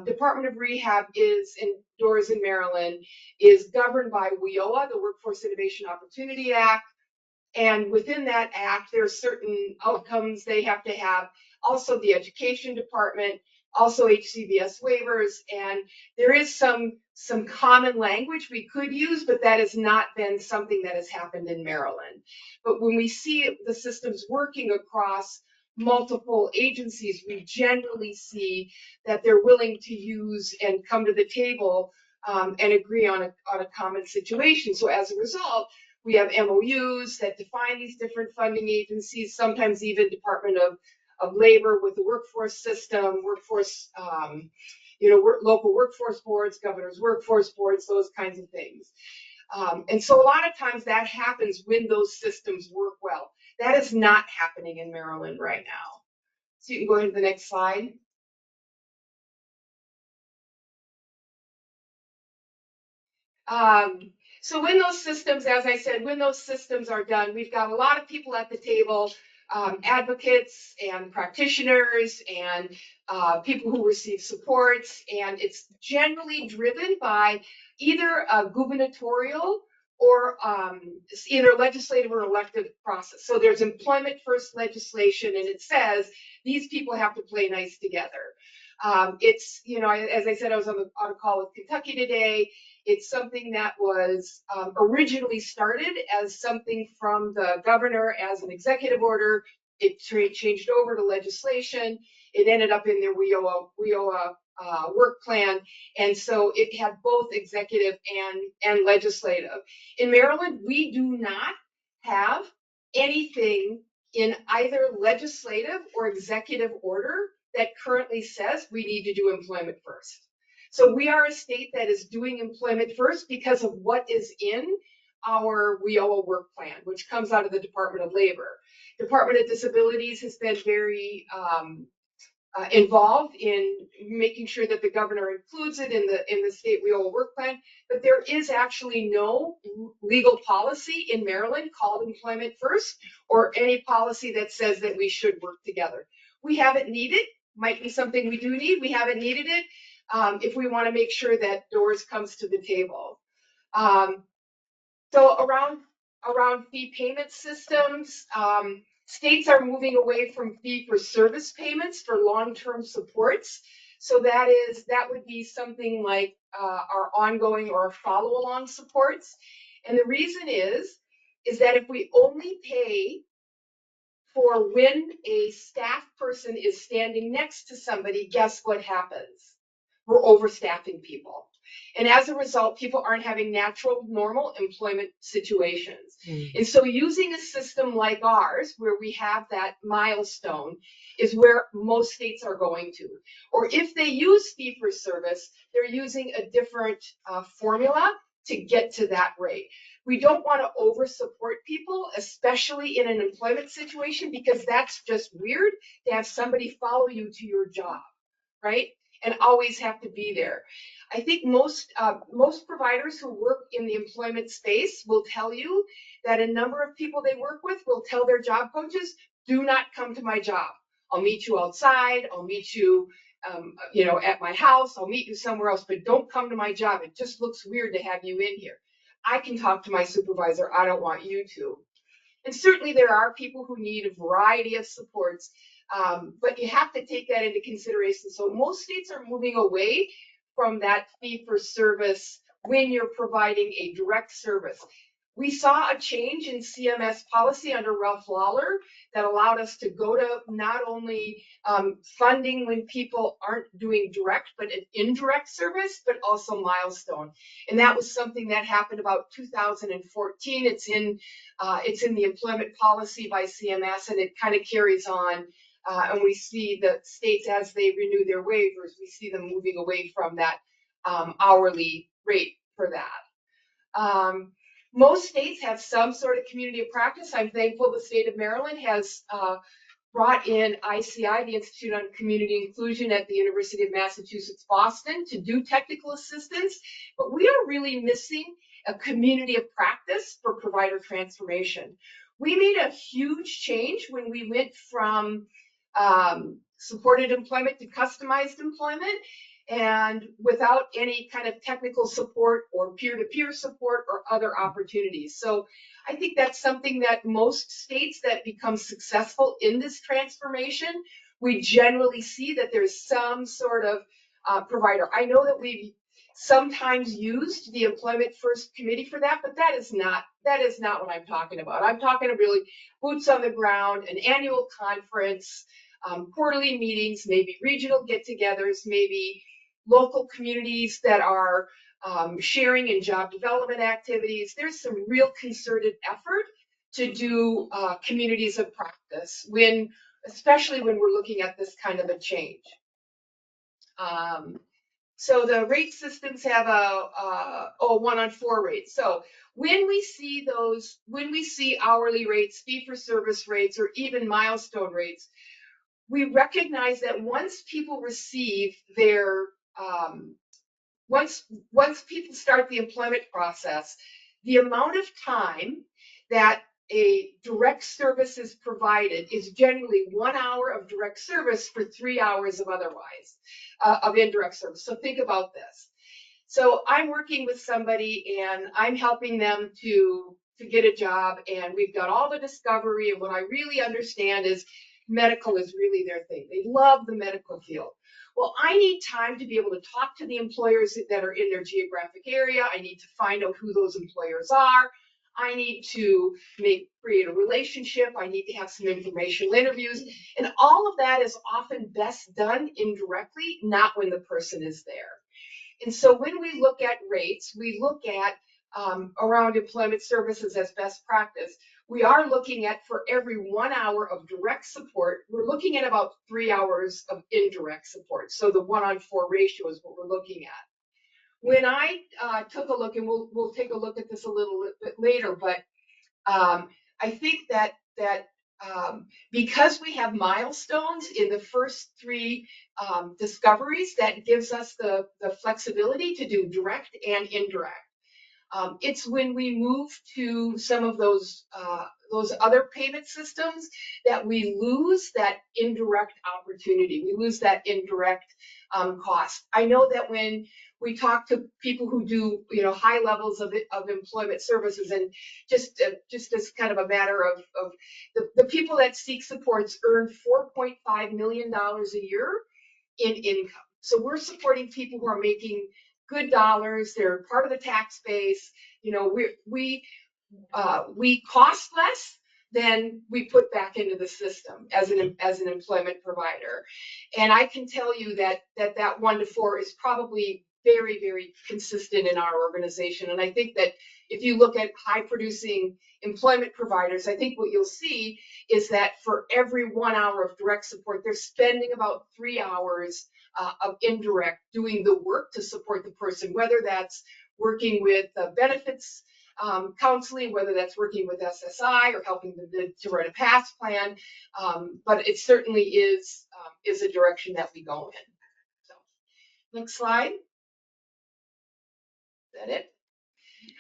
Department of Rehab is in DOORS in Maryland is governed by WIOA, the Workforce Innovation Opportunity Act. And within that act, there are certain outcomes they have to have. Also the education department, also HCBS waivers, and there is some common language we could use, but that has not been something that has happened in Maryland. But when we see the systems working across multiple agencies, we generally see that they're willing to use and come to the table and agree on a common situation. So as a result, we have MOUs that define these different funding agencies, sometimes even Department of Labor with the workforce system, local workforce boards, governor's workforce boards, those kinds of things. And so a lot of times that happens when those systems work well. That is not happening in Maryland right now. So you can go ahead to the next slide. So when those systems, as I said, when those systems are done, we've got a lot of people at the table, advocates and practitioners and people who receive supports, and it's generally driven by either a gubernatorial or either legislative or elective process. So there's employment first legislation, and it says these people have to play nice together. It's, you know, as I said, I was on a call with Kentucky today. It's something that was originally started as something from the governor as an executive order. It changed over to legislation. It ended up in their WIOA work plan. And so it had both executive and legislative. In Maryland, we do not have anything in either legislative or executive order that currently says we need to do employment first. So we are a state that is doing employment first because of what is in our WIOA work plan, which comes out of the Department of Labor. Department of Disabilities has been very involved in making sure that the governor includes it in the state WIOA work plan, but there is actually no legal policy in Maryland called employment first or any policy that says that we should work together. We haven't needed, might be something we do need, we haven't needed it if we want to make sure that DOORS comes to the table. So around fee payment systems, states are moving away from fee for service payments for long-term supports. So that would be something like our ongoing or follow-along supports. And the reason is that if we only pay for when a staff person is standing next to somebody, guess what happens? We're overstaffing people. And as a result, people aren't having natural, normal employment situations. And so using a system like ours, where we have that milestone, is where most states are going to. Or if they use fee for service, they're using a different formula to get to that rate. We don't want to over support people, especially in an employment situation, because that's just weird to have somebody follow you to your job, right? And always have to be there. I think most providers who work in the employment space will tell you that a number of people they work with will tell their job coaches, do not come to my job. I'll meet you outside. I'll meet you, at my house. I'll meet you somewhere else, but don't come to my job. It just looks weird to have you in here. I can talk to my supervisor. I don't want you to. And certainly there are people who need a variety of supports, but you have to take that into consideration. So most states are moving away from that fee for service when you're providing a direct service. We saw a change in CMS policy under Ralph Lawler that allowed us to go to not only funding when people aren't doing direct, but an indirect service, but also milestone. And that was something that happened about 2014. It's in the employment policy by CMS, and it kind of carries on. And we see the states, as they renew their waivers, we see them moving away from that hourly rate for that. Most states have some sort of community of practice. I'm thankful the state of Maryland has brought in ICI, the Institute on Community Inclusion at the University of Massachusetts, Boston, to do technical assistance. But we are really missing a community of practice for provider transformation. We made a huge change when we went from supported employment to customized employment, and without any kind of technical support or peer-to-peer support or other opportunities. So I think that's something that most states that become successful in this transformation, we generally see that there's some sort of provider. I know that we've sometimes used the Employment First Committee for that, but that is not what I'm talking about. I'm talking about really boots on the ground, an annual conference, quarterly meetings, maybe regional get-togethers, maybe local communities that are sharing in job development activities. There's some real concerted effort to do communities of practice, especially when we're looking at this kind of a change. So the rate systems have a 1-on-4 rate. So when we see hourly rates, fee for service rates, or even milestone rates, we recognize that once people receive their once people start the employment process, the amount of time that a direct service is provided is generally 1 hour of direct service for 3 hours of otherwise of indirect service. So think about this. So I'm working with somebody and I'm helping them to get a job, and we've got all the discovery, and what I really understand is medical is really their thing. They love the medical field. Well, I need time to be able to talk to the employers that are in their geographic area. I need to find out who those employers are. I need to create a relationship. I need to have some informational interviews. And all of that is often best done indirectly, not when the person is there. And so when we look at rates, we look at around employment services as best practice. We are looking at, for every 1 hour of direct support, we're looking at about 3 hours of indirect support. So the 1-on-4 ratio is what we're looking at. When I took a look, and we'll take a look at this a little bit later, but I think that because we have milestones in the first 3 discoveries, that gives us the flexibility to do direct and indirect. It's when we move to some of those other payment systems that we lose that indirect opportunity. We lose that indirect cost. I know that when we talk to people who do, high levels of employment services, and just as kind of a matter of the people that seek supports earn $4.5 million a year in income. So we're supporting people who are making good dollars. They're part of the tax base. We cost less than we put back into the system as an employment provider. And I can tell you that 1 to 4 is probably very, very consistent in our organization. And I think that if you look at high producing employment providers, I think what you'll see is that for every 1 hour of direct support, they're spending about 3 hours of indirect doing the work to support the person, whether that's working with benefits counseling, whether that's working with SSI or helping them to write a PASS plan. But it certainly is a direction that we go in. So, next slide. Is that it?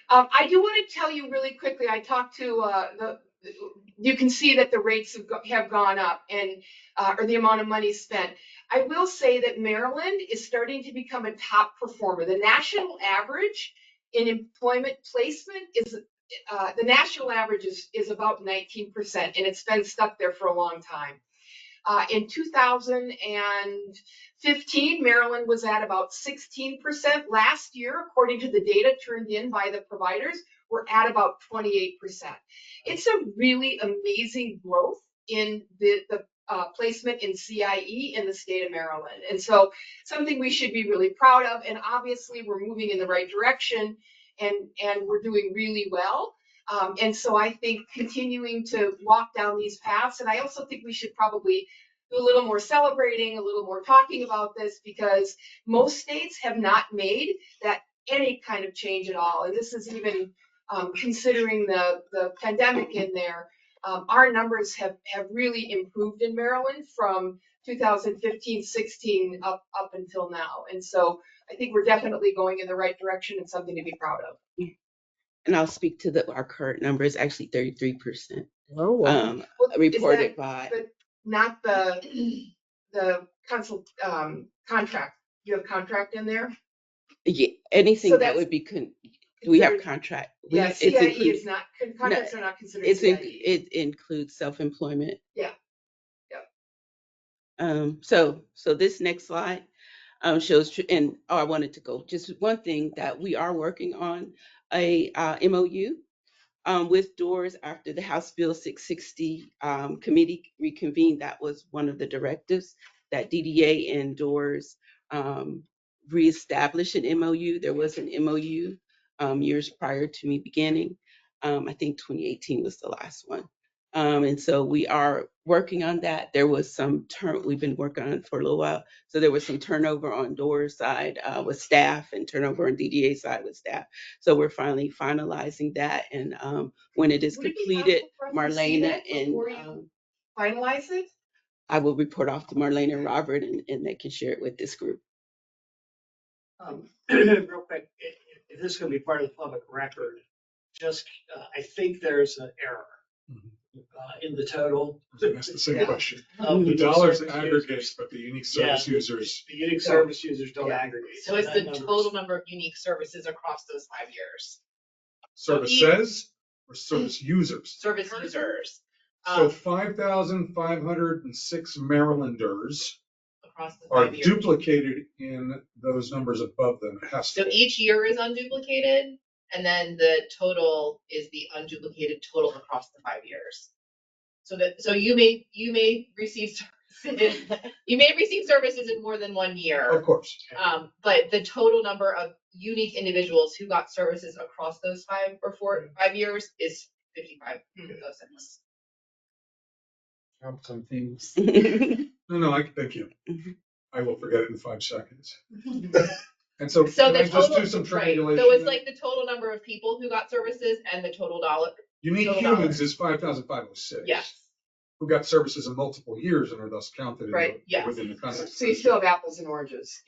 I do want to tell you really quickly, I talked to you can see that the rates have gone up, and or the amount of money spent. I will say that Maryland is starting to become a top performer. The national average in employment placement is the national average is about 19%, and it's been stuck there for a long time. In 2015, Maryland was at about 16%. Last year, according to the data turned in by the providers, we're at about 28%. It's a really amazing growth in the placement in CIE in the state of Maryland. And so something we should be really proud of. And obviously, we're moving in the right direction, and we're doing really well. And so I think continuing to walk down these paths, and I also think we should probably do a little more celebrating, a little more talking about this, because most states have not made that any kind of change at all. And this is even considering the pandemic in there. Our numbers have really improved in Maryland from 2015-16 up until now. And so I think we're definitely going in the right direction, and something to be proud of. And I'll speak to our current number is actually 33%. Oh, wow. Reported by. But not the contract. You have contract in there? Yeah, anything So that would be, we have contract. Yeah, CIE is not, contracts are not considered CIE. It includes self-employment. Yeah. So this next slide shows, and I wanted to go just one thing that we are working on a MOU with DOORS after the House Bill 660 committee reconvened. That was one of the directives that DDA and DOORS reestablish an MOU. There was an MOU years prior to me beginning. I think 2018 was the last one. And so we are working on that. There was some we've been working on it for a little while. So there was some turnover on DOORS side with staff, and turnover on DDA side with staff. So we're finally finalizing that. And when it is completed, Marlena and finalize it? I will report off to Marlena and Robert, and they can share it with this group. Real quick, if this is going to be part of the public record, just, I think there's an error in the total. That's the same Yeah. question. Of The unique dollars service aggregate, users. but the unique Yeah, service users. The unique service users don't aggregate. So it's that the number's- total number of unique services across those 5 years. Services or service users? Service users. So 5,506 Marylanders Across the are 5 years. duplicated in those numbers above them. It has to So be. each year is unduplicated, and then the total is the unduplicated total across the 5 years. So you may receive services, you may receive services in more than 1 year. Of course. But the total number of unique individuals who got services across those 5 years is 55,006. Some things. No, thank you. Mhm. I will forget it in 5 seconds. And so So can the I just total, do some right, triangulation? so it's like the total number of people who got services and the total dollar, Unique total humans dollars. is 5,506. yes. Who got services in multiple years and are thus counted in Right, the, yes. within the context. So you still have apples and oranges.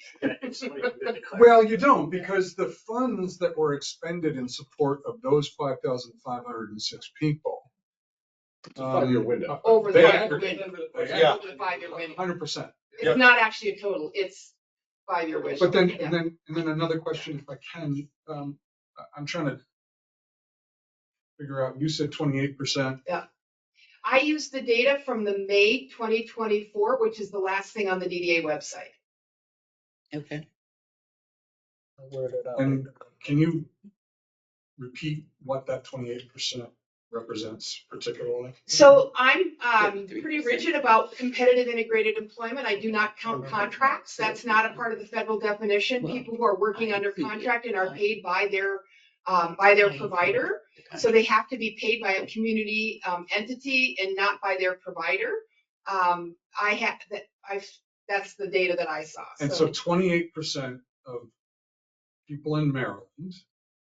Well, you don't, because the funds that were expended in support of those 5,506 people. It's a 5-year window. Over They the 5-year aggregate. window. Yeah. Over the 5-year window. 100%. It's not actually a total, it's 5-year window. But then, Yeah. and then another question, if I can, I'm trying to figure out, you said 28%. I use the data from the May 2024, which is the last thing on the DDA website. Okay. And can you repeat what that 28% represents particularly? So I'm 33%. pretty rigid about competitive integrated employment. I do not count contracts. That's not a part of the federal definition. Well, People who are working I under see it. contract and are I- paid by their provider. So they have to be paid by a community entity and not by their provider. That's the data that I saw. And so 28% of people in Maryland.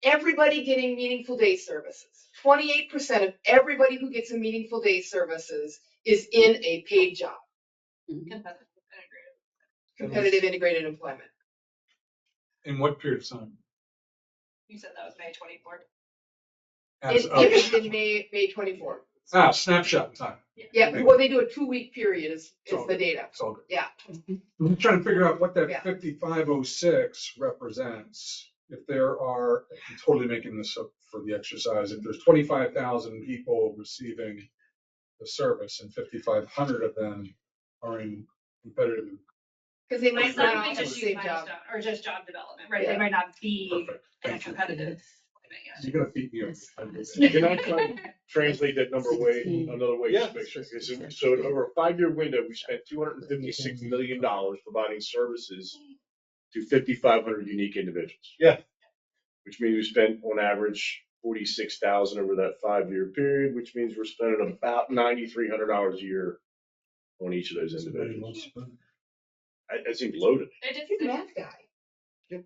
Everybody getting meaningful day services. 28% of everybody who gets a meaningful day services is in a paid job. Competitive integrated employment. In what period of time? You said that was May 24th. As It of, finished in May 24. snapshot in time. Yeah, well, they do a 2-week period is the data. It's all good. Yeah. I'm just trying to figure out what that Yeah. 5506 represents. If there are, I'm totally making this up for the exercise, if there's 25,000 people receiving the service and 5,500 of them are in competitive. Because they might It's not not all they have the just use same job. milestone or just job development, right? Yeah. They might not be Perfect. in a Thank you. competitive. You're gonna beat me up. Can I try to translate that number another way? Yeah. Just make sure. So over a 5-year window, we spent $256 million providing services to 5,500 unique individuals. Yeah. Which means we spent on average 46,000 over that 5-year period, which means we're spending about $9,300 a year on each of those individuals. That seems low to me. You're the math guy.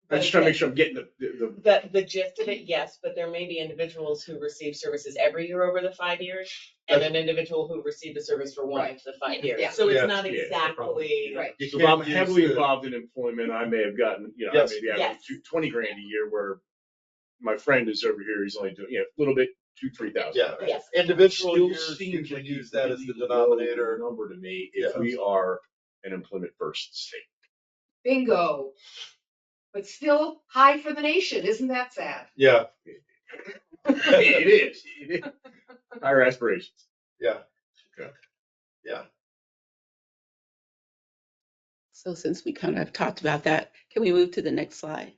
But I'm just trying to make sure I'm getting the gist of it, yes, but there may be individuals who receive services every year over the 5 years, and an individual who received a service for one of the 5 years. Yeah. So Yeah. it's not Yeah. exactly. Right. You So if I'm can't use heavily the- involved in employment, I may have gotten, Yes. maybe I Yes. have 20 grand a year where my friend is over here, he's only doing, a little bit, 2,000-3,000. Yeah. Yes. Individual Still years, you seems can like use a that as the really low denominator. number to me if Yeah. we are an employment first state. Bingo. But still high for the nation. Isn't that sad? Yeah, It is. Higher aspirations. yeah. Okay. Yeah. So since we kind of talked about that, can we move to the next slide?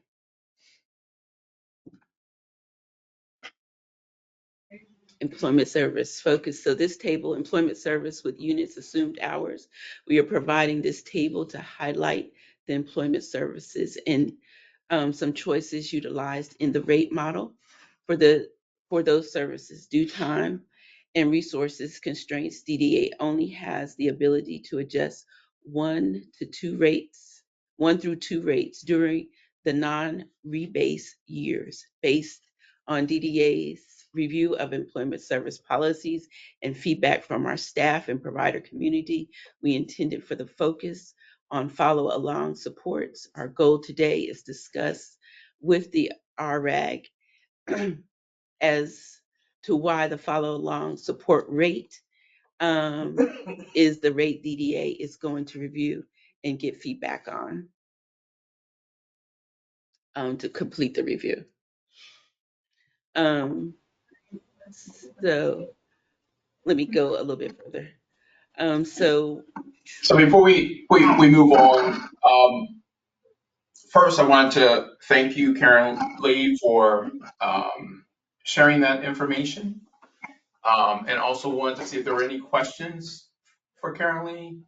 Employment service focus. So this table, employment service with units assumed hours, we are providing this table to highlight the employment services and some choices utilized in the rate model for those services. Due time and resources constraints, DDA only has the ability to adjust 1 through 2 rates during the non-rebase years based on DDA's review of employment service policies and feedback from our staff and provider community. We intended for the focus on follow along supports. Our goal today is discuss with the RAG as to why the follow along support rate is the rate DDA is going to review and get feedback on to complete the review. So let me go a little bit further. So before we move on, first I wanted to thank you, Karen Lee, for sharing that information. And also wanted to see if there were any questions for Karen Lee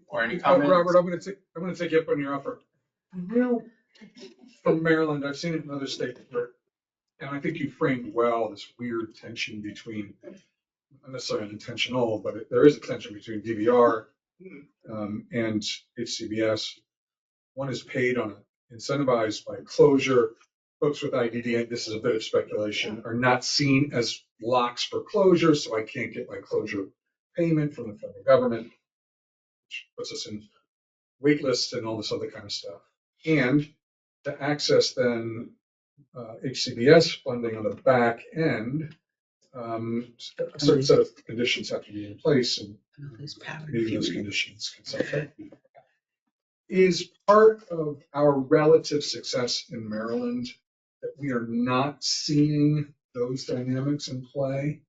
or any comments. Robert, I'm gonna take you up on your offer. You, from Maryland, I've seen it in other states where, and I think you framed well this weird tension between, not necessarily unintentional, but there is a tension between DVR and HCBS. One is paid on incentivized by closure. Folks with IDDA, this is a bit of speculation, are not seen as locks for closure, so I can't get my closure payment from the federal government, which puts us in wait lists and all this other kind of stuff. And to access then HCBS funding on the back end, a certain set of conditions have to be in place, and maybe those conditions can sometimes be. Is part of our relative success in Maryland that we are not seeing those dynamics in play,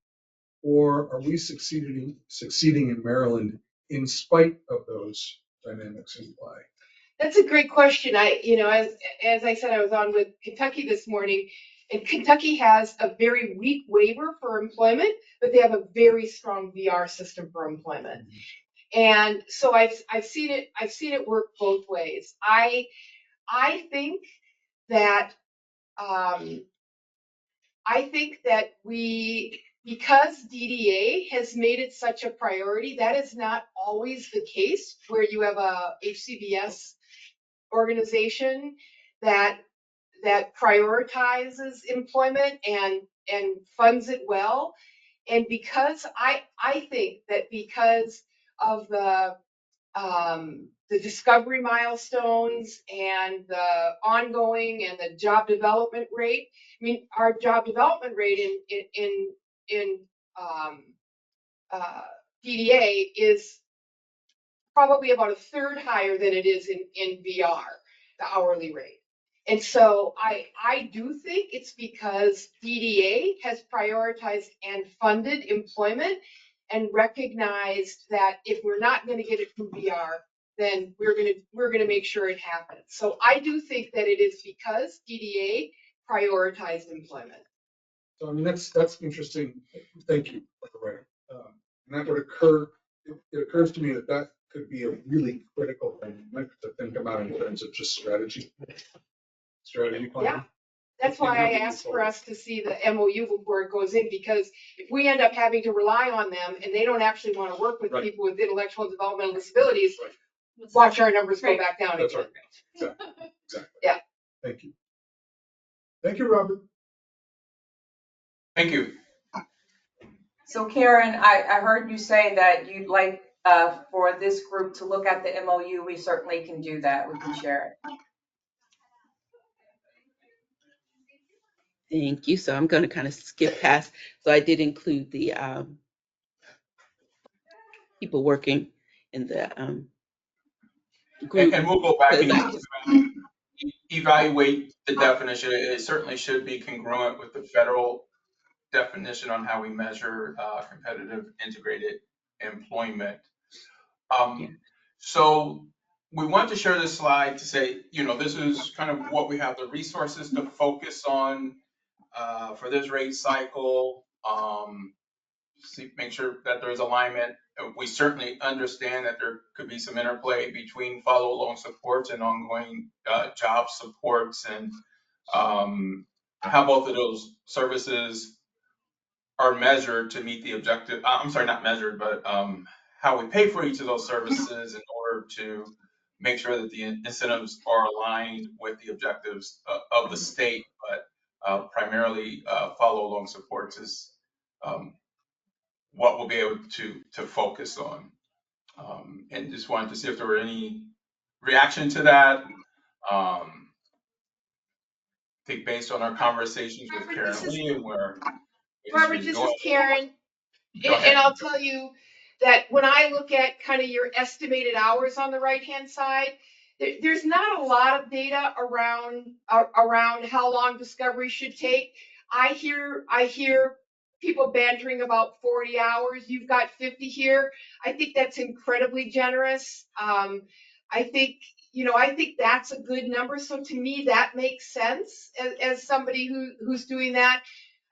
or are we succeeding in Maryland in spite of those dynamics in play? That's a great question. As I said, I was on with Kentucky this morning, and Kentucky has a very weak waiver for employment, but they have a very strong VR system for employment. And so I've seen it work both ways. I think that because DDA has made it such a priority, that is not always the case where you have a HCBS organization that prioritizes employment and funds it well. And because I think that because of the discovery milestones and the ongoing and the job development rate. I mean, our job development rate in DDA is probably about a third higher than it is in VR, the hourly rate. And so I do think it's because DDA has prioritized and funded employment and recognized that if we're not going to get it from VR, then we're going to make sure it happens. So I do think that it is because DDA prioritized employment. So I mean that's interesting. Thank you, Dr. Writer. And that would occur. It occurs to me that could be a really critical thing to think about in terms of just strategy planning. Yeah. That's why I asked for us to see the MOU before it goes in, because if we end up having to rely on them and they don't actually want to work with people with intellectual and developmental disabilities, watch our numbers go back down That's again. Right. Exactly. Yeah. Thank you. Thank you, Robert. Thank you. So Karen, I heard you say that you'd like for this group to look at the MOU. We certainly can do that. We can share it. thank you. So I'm going to kind of skip past. So I did include the people working in the group. And we'll go back because and evaluate the definition. It certainly should be congruent with the federal definition on how we measure competitive integrated employment. So we want to share this slide to say, this is kind of what we have the resources to focus on for this rate cycle. Make sure that there's alignment. We certainly understand that there could be some interplay between follow along supports and ongoing job supports, and how both of those services are measured to meet the objective. I'm sorry, not measured, but how we pay for each of those services in order to make sure that the incentives are aligned with the objectives of the state. But primarily, follow along supports is what we'll be able to focus on. And just wanted to see if there were any reaction to that. I think based on our conversations with Robert, Karen Lee and where Robert, industry's this going. is Karen. Go And ahead. I'll tell you that when I look at kind of your estimated hours on the right-hand side, there's not a lot of data around how long discovery should take. I hear people bantering about 40 hours. You've got 50 here. I think that's incredibly generous. I think, I think that's a good number. So to me, that makes sense as somebody who's doing that.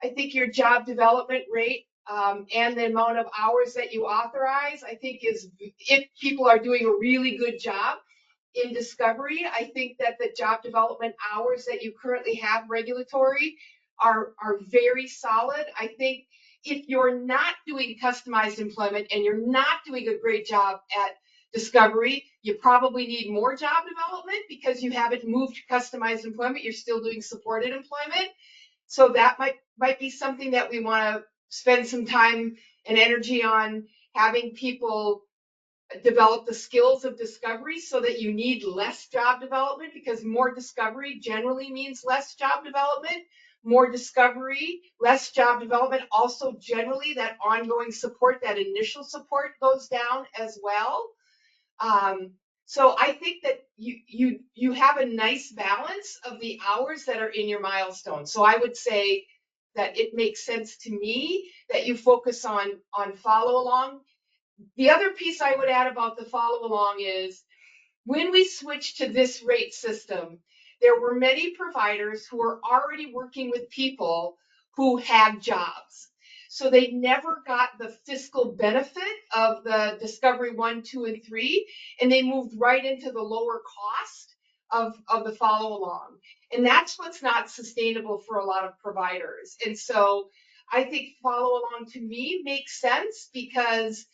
I think your job development rate and the amount of hours that you authorize, I think is, if people are doing a really good job in discovery, I think that the job development hours that you currently have regulatory are very solid. I think if you're not doing customized employment and you're not doing a great job at discovery, you probably need more job development because you haven't moved to customized employment. You're still doing supported employment. So that might be something that we want to spend some time and energy on, having people develop the skills of discovery so that you need less job development, because more discovery generally means less job development. More discovery, less job development. Also, generally, that ongoing support, that initial support goes down as well. So I think that you have a nice balance of the hours that are in your milestone. So I would say that it makes sense to me that you focus on follow along. The other piece I would add about the follow along is, when we switched to this rate system, there were many providers who were already working with people who had jobs. So they never got the fiscal benefit of the Discovery 1, 2, and 3, and they moved right into the lower cost of the follow along. And that's what's not sustainable for a lot of providers. And so I think follow along to me makes sense, because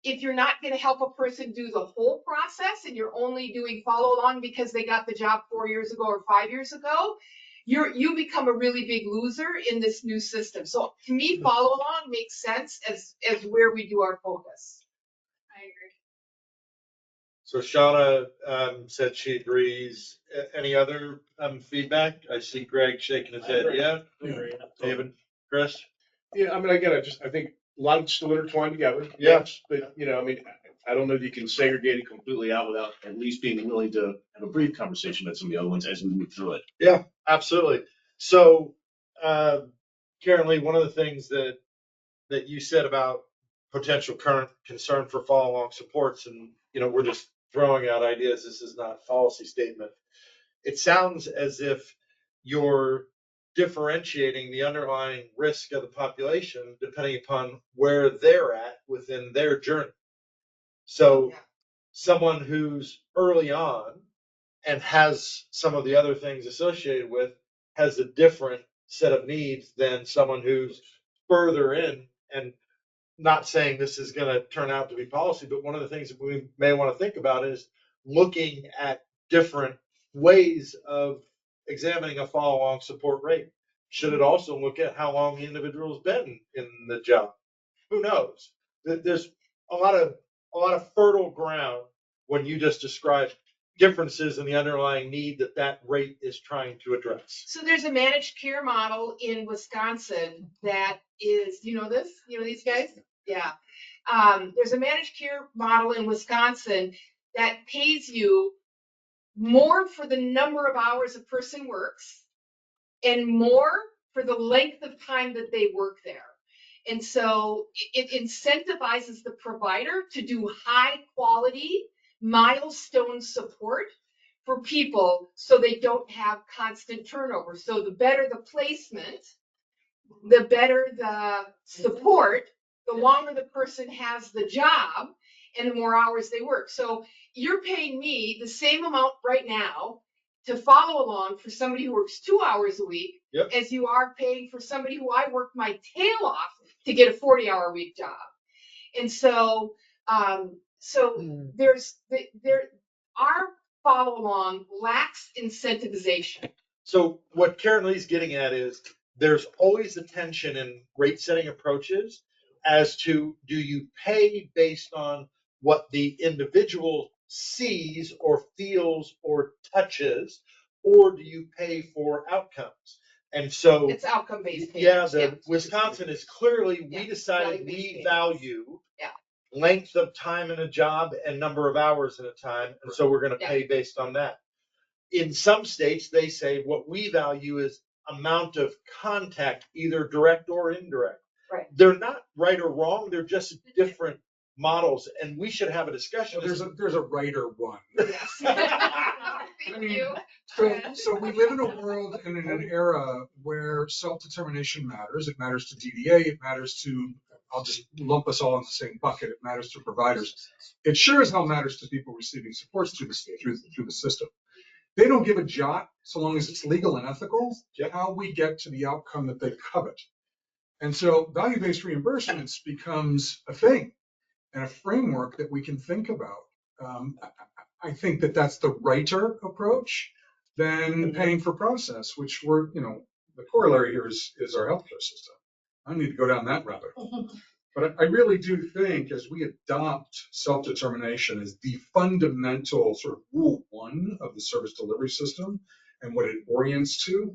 if you're not going to help a person do the whole process and you're only doing follow along because they got the job 4 years ago or 5 years ago, you become a really big loser in this new system. So to me, follow along makes sense as where we do our focus. I agree. So Shauna said she agrees. Any other feedback? I see Greg shaking his head. Yeah. David, Chris? Yeah, I mean, again, I think a lot of it's still intertwined together. Yeah. Yes, but, I mean, I don't know if you can segregate it completely out without at least being willing to have a brief conversation about some of the other ones as we move through it. Yeah, absolutely. So, Karen Lee, one of the things that you said about potential current concern for follow-along supports, and we're just throwing out ideas. This is not a policy statement. It sounds as if you're differentiating the underlying risk of the population depending upon where they're at within their journey. So someone who's early on and has some of the other things associated with has a different set of needs than someone who's further in. And not saying this is going to turn out to be policy, but one of the things that we may want to think about is looking at different ways of examining a follow-along support rate. Should it also look at how long the individual's been in the job? Who knows? There's a lot of fertile ground when you just describe differences in the underlying need that rate is trying to address. So there's a managed care model in Wisconsin that is, this? These guys? Yeah. There's a managed care model in Wisconsin that pays you more for the number of hours a person works and more for the length of time that they work there. And so it incentivizes the provider to do high quality milestone support for people so they don't have constant turnover. So the better the placement, the better the support, the longer the person has the job and the more hours they work. So you're paying me the same amount right now to follow along for somebody who works 2 hours a week. Yep. As you are paying for somebody who I work my tail off to get a 40-hour week job. And so our follow along lacks incentivization. So what Karen Lee's getting at is there's always a tension in rate setting approaches as to, do you pay based on what the individual sees or feels or touches, or do you pay for outcomes? And so, It's outcome-based. yeah, payments, the Wisconsin is clearly, we Yeah, decided value-based we payments. value Yeah. length of time in a job and number of hours in a time, and so we're going to Yeah. pay based on that. In some states, they say what we value is amount of contact, either direct or indirect. Right. They're not right or wrong, they're just different models, and we should have a discussion. Well, there's a right or one. Yes. I Thank mean, you. so we live in a world and in an era where self-determination matters. It matters to DDA. It matters to, I'll just lump us all in the same bucket. It matters to providers. It sure as hell matters to people receiving supports through the system. They don't give a jot, so long as it's legal and ethical, how we get to the outcome that they covet. And so value-based reimbursements becomes a thing and a framework that we can think about. I think that that's the righter approach than paying for process, which the corollary here is our healthcare system. I don't need to go down that rabbit hole. But I really do think as we adopt self-determination as the fundamental sort of rule one of the service delivery system and what it orients to,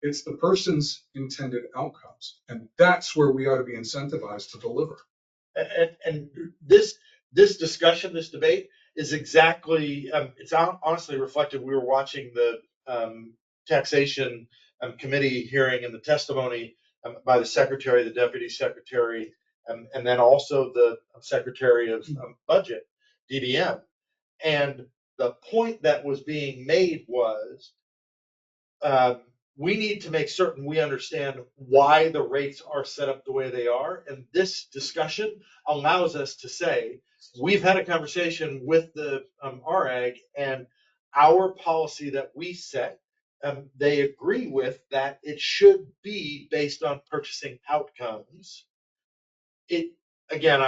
it's the person's intended outcomes. And that's where we ought to be incentivized to deliver. And this discussion, this debate is exactly, it's honestly reflective. We were watching the taxation committee hearing and the testimony by the secretary, the deputy secretary, and then also the secretary of budget, DDM. And the point that was being made was, we need to make certain we understand why the rates are set up the way they are. And this discussion allows us to say, we've had a conversation with the RAG, and our policy that we set, they agree with that it should be based on purchasing outcomes. Again,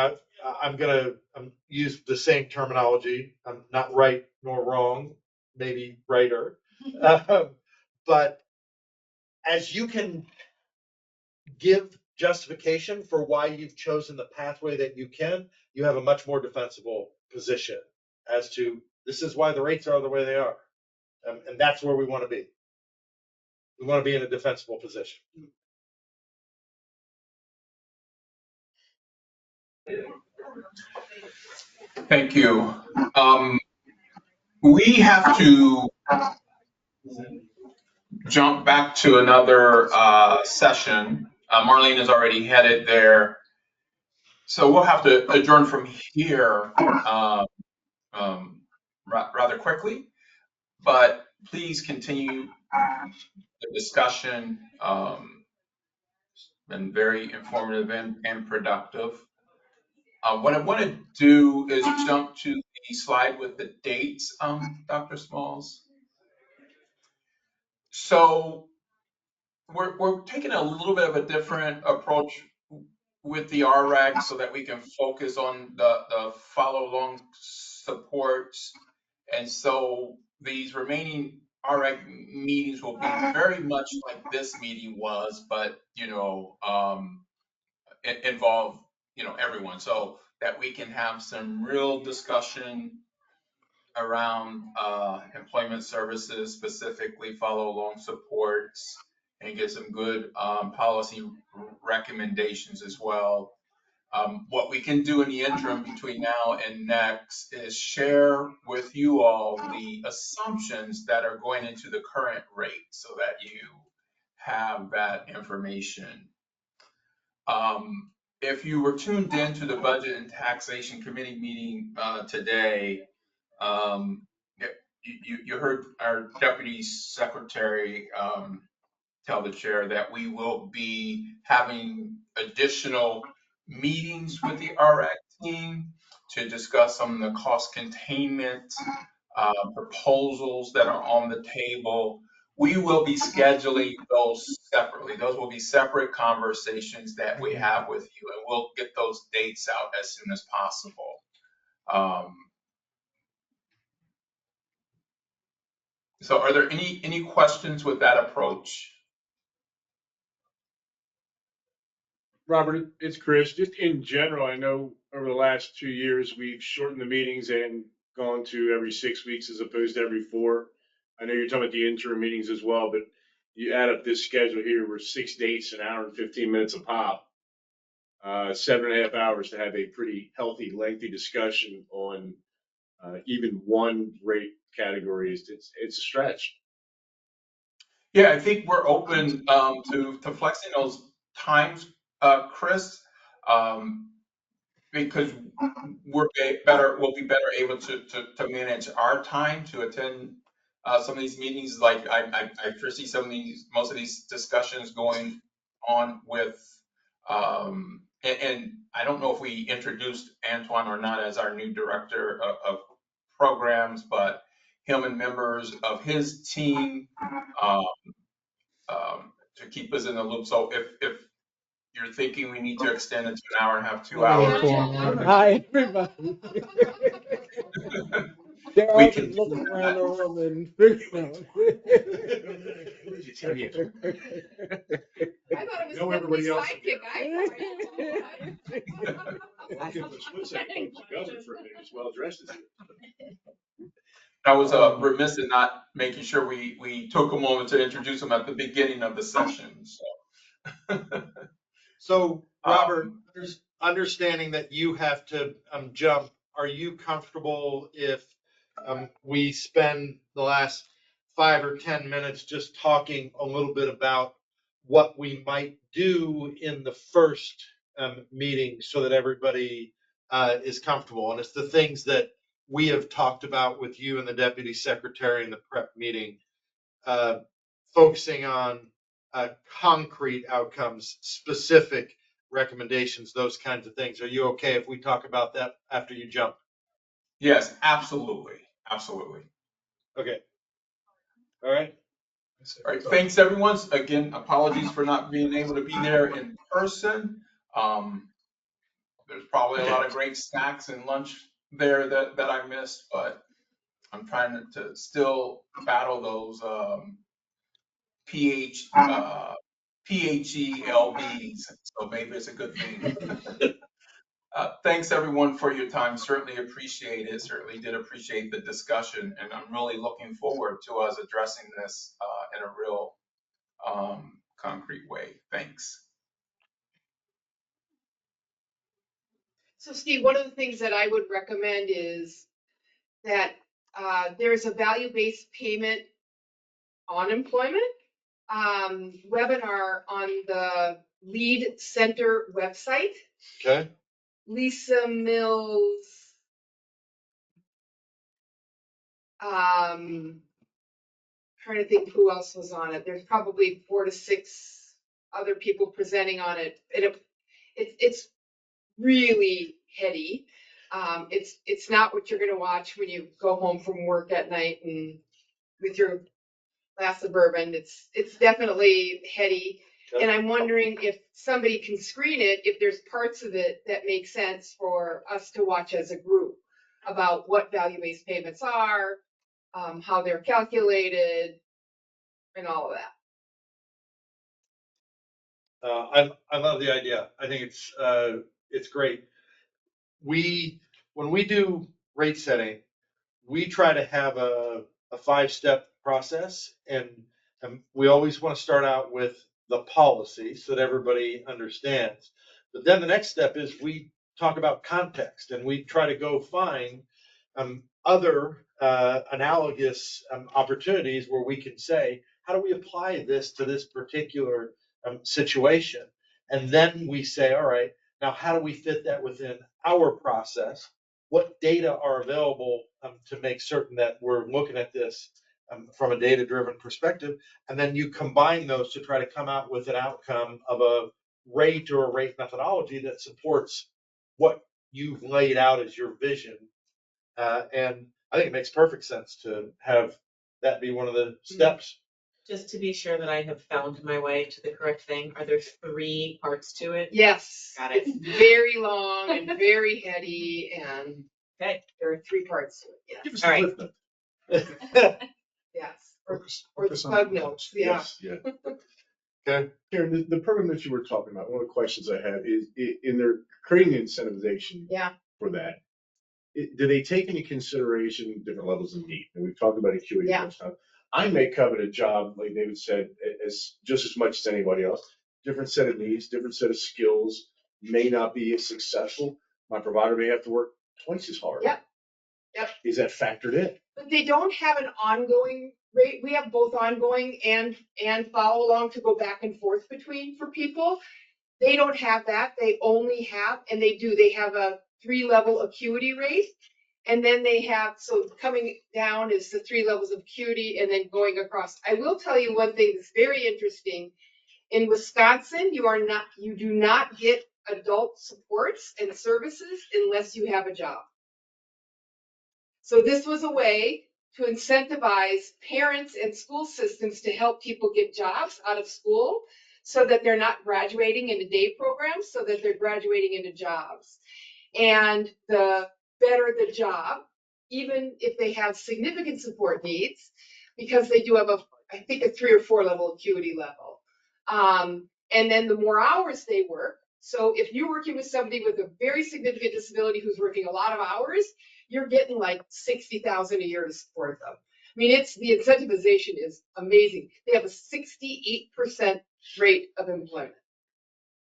I'm going to use the same terminology. I'm not right nor wrong, maybe righter. But as you can give justification for why you've chosen the pathway that you have a much more defensible position as to this is why the rates are the way they are. And that's where we want to be. We want to be in a defensible position. Thank you. We have to jump back to another session. Marlene is already headed there. So we'll have to adjourn from here rather quickly, but please continue the discussion. Been very informative and productive. What I want to do is jump to the slide with the dates, Dr. Smalls. So we're taking a little bit of a different approach with the RRAC so that we can focus on the follow along supports. And so these remaining RRAC meetings will be very much like this meeting was, but involve everyone, so that we can have some real discussion around employment services, specifically follow along supports, and get some good policy recommendations as well. What we can do in the interim between now and next is share with you all the assumptions that are going into the current rate so that you have that information. If you were tuned in to the Budget and Taxation Committee meeting today, you heard our Deputy Secretary tell the chair that we will be having additional meetings with the RAC team to discuss some of the cost containment proposals that are on the table. We will be scheduling those separately. Those will be separate conversations that we have with you, and we'll get those dates out as soon as possible. So are there any questions with that approach? Robert, it's Chris. Just in general, I know over the last 2 years, we've shortened the meetings and gone to every 6 weeks as opposed to every 4. I know you're talking about the interim meetings as well, but you add up this schedule here, we're 6 dates, an hour and 15 minutes a pop. 7.5 hours to have a pretty healthy, lengthy discussion on even one rate category. It's a stretch. Yeah, I think we're open to flexing those times, Chris, because we'll be better able to manage our time to attend some of these meetings. Like I foresee most of these discussions going on with, and I don't know if we introduced Antoine or not as our new director of programs, but him and members of his team um, to keep us in the loop. So if you're thinking we need to extend it to an hour and a half, 2 hours, Hi, everybody. They're we all can just do looking around that. the room and figuring out. I thought it was Know Stephanie's everybody else sidekick. I'll give the split second governor for a minute, as well dressed as you. I was remiss in not making sure we took a moment to introduce him at the beginning of the session. So, Robert, Um, understanding that you have to jump, are you comfortable if we spend the last 5 or 10 minutes just talking a little bit about what we might do in the first meeting so that everybody is comfortable? And it's the things that we have talked about with you and the deputy secretary in the prep meeting, focusing on concrete outcomes, specific recommendations, those kinds of things. Are you okay if we talk about that after you jump? yes, absolutely, absolutely. Okay. All right. All right, thanks everyone. Again, apologies for not being able to be there in person. There's probably a lot of great snacks and lunch there that I missed, but I'm trying to still battle those PHELBs, so maybe it's a good thing. Thanks everyone for your time. Certainly appreciate it. Certainly did appreciate the discussion, and I'm really looking forward to us addressing this in a real concrete way. Thanks. So Steve, one of the things that I would recommend is that there's a value-based payment on employment webinar on the Lead Center website. Okay. Lisa Mills, trying to think who else was on it. There's probably 4 to 6 other people presenting on it. And it's really heady. It's not what you're gonna watch when you go home from work at night and with your glass of bourbon. It's definitely heady. And I'm wondering if somebody can screen it, if there's parts of it that make sense for us to watch as a group about what value-based payments are, how they're calculated, and all of that. I love the idea. I think it's great. When we do rate setting, we try to have a 5-step process, and we always want to start out with the policy so that everybody understands. But then the next step is we talk about context, and we try to go find other analogous opportunities where we can say, how do we apply this to this particular situation? And then we say, all right, now how do we fit that within our process? What data are available to make certain that we're looking at this from a data-driven perspective? And then you combine those to try to come out with an outcome of a rate or a rate methodology that supports what you've laid out as your vision. And I think it makes perfect sense to have that be one of the steps. Just to be sure that I have found my way to the correct thing, are there 3 parts to it? Yes. Got it. It's very long and very heady, and Okay. there are 3 parts to it. Give us All a right. clip note. Yes. Or Focus the on bug the notes. Yeah. Yes, yeah. Okay. Karen, the program that you were talking about, one of the questions I have is in their creating incentivization Yeah. for that, do they take into consideration different levels of need? And we've talked about acuity Yeah. most time. I may covet a job, like David said, as just as much as anybody else. Different set of needs, different set of skills, may not be as successful. My provider may have to work twice as hard. Yep. Yep. Is that factored in? But they don't have an ongoing rate. We have both ongoing and follow along to go back and forth between for people. They don't have that. They only have, and they have a 3-level acuity rate. And then they have, so coming down is the 3 levels of acuity and then going across. I will tell you one thing that's very interesting. In Wisconsin, you do not get adult supports and services unless you have a job. So this was a way to incentivize parents and school systems to help people get jobs out of school so that they're not graduating into day programs, so that they're graduating into jobs. And the better the job, even if they have significant support needs, because they do have I think a 3 or 4 level acuity level. And then the more hours they work. So if you're working with somebody with a very significant disability who's working a lot of hours, you're getting like $60,000 a year to support them. I mean, the incentivization is amazing. They have a 68% rate of employment.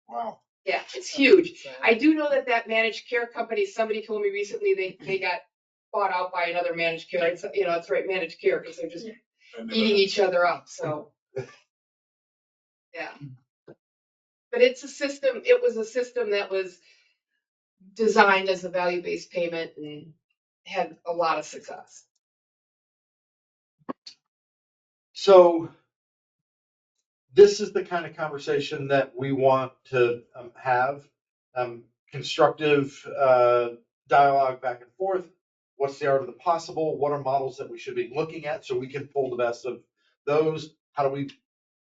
Wow. Yeah, it's huge. I do know that managed care company, somebody told me recently they got bought out by another managed care. It's, it's right, managed care, because they're just eating each other up. So, yeah. But it's a system. It was a system that was designed as a value-based payment and had a lot of success. So this is the kind of conversation that we want to have, constructive dialogue back and forth. What's the art of the possible? What are models that we should be looking at so we can pull the best of those? How do we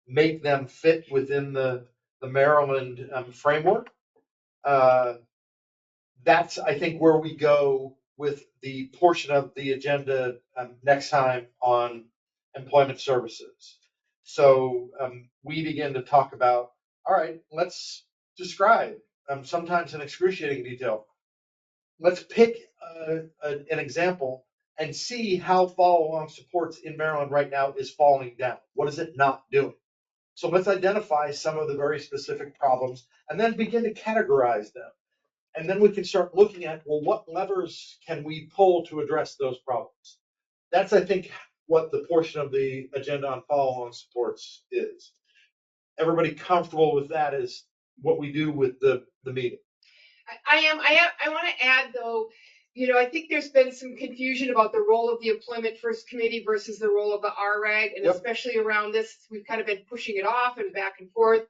make them fit within the Maryland framework? That's, I think, where we go with the portion of the agenda next time on employment services. So we begin to talk about, all right, let's describe, sometimes in excruciating detail. Let's pick an example and see how follow-along supports in Maryland right now is falling down. What is it not doing? So let's identify some of the very specific problems and then begin to categorize them. And then we can start looking at, well, what levers can we pull to address those problems? That's, I think, what the portion of the agenda on follow-on supports is. Everybody comfortable with that is what we do with the meeting. I want to add, though, I think there's been some confusion about the role of the Employment First Committee versus the role of the RRAG, and especially around this, we've kind of been pushing it off and back and forth.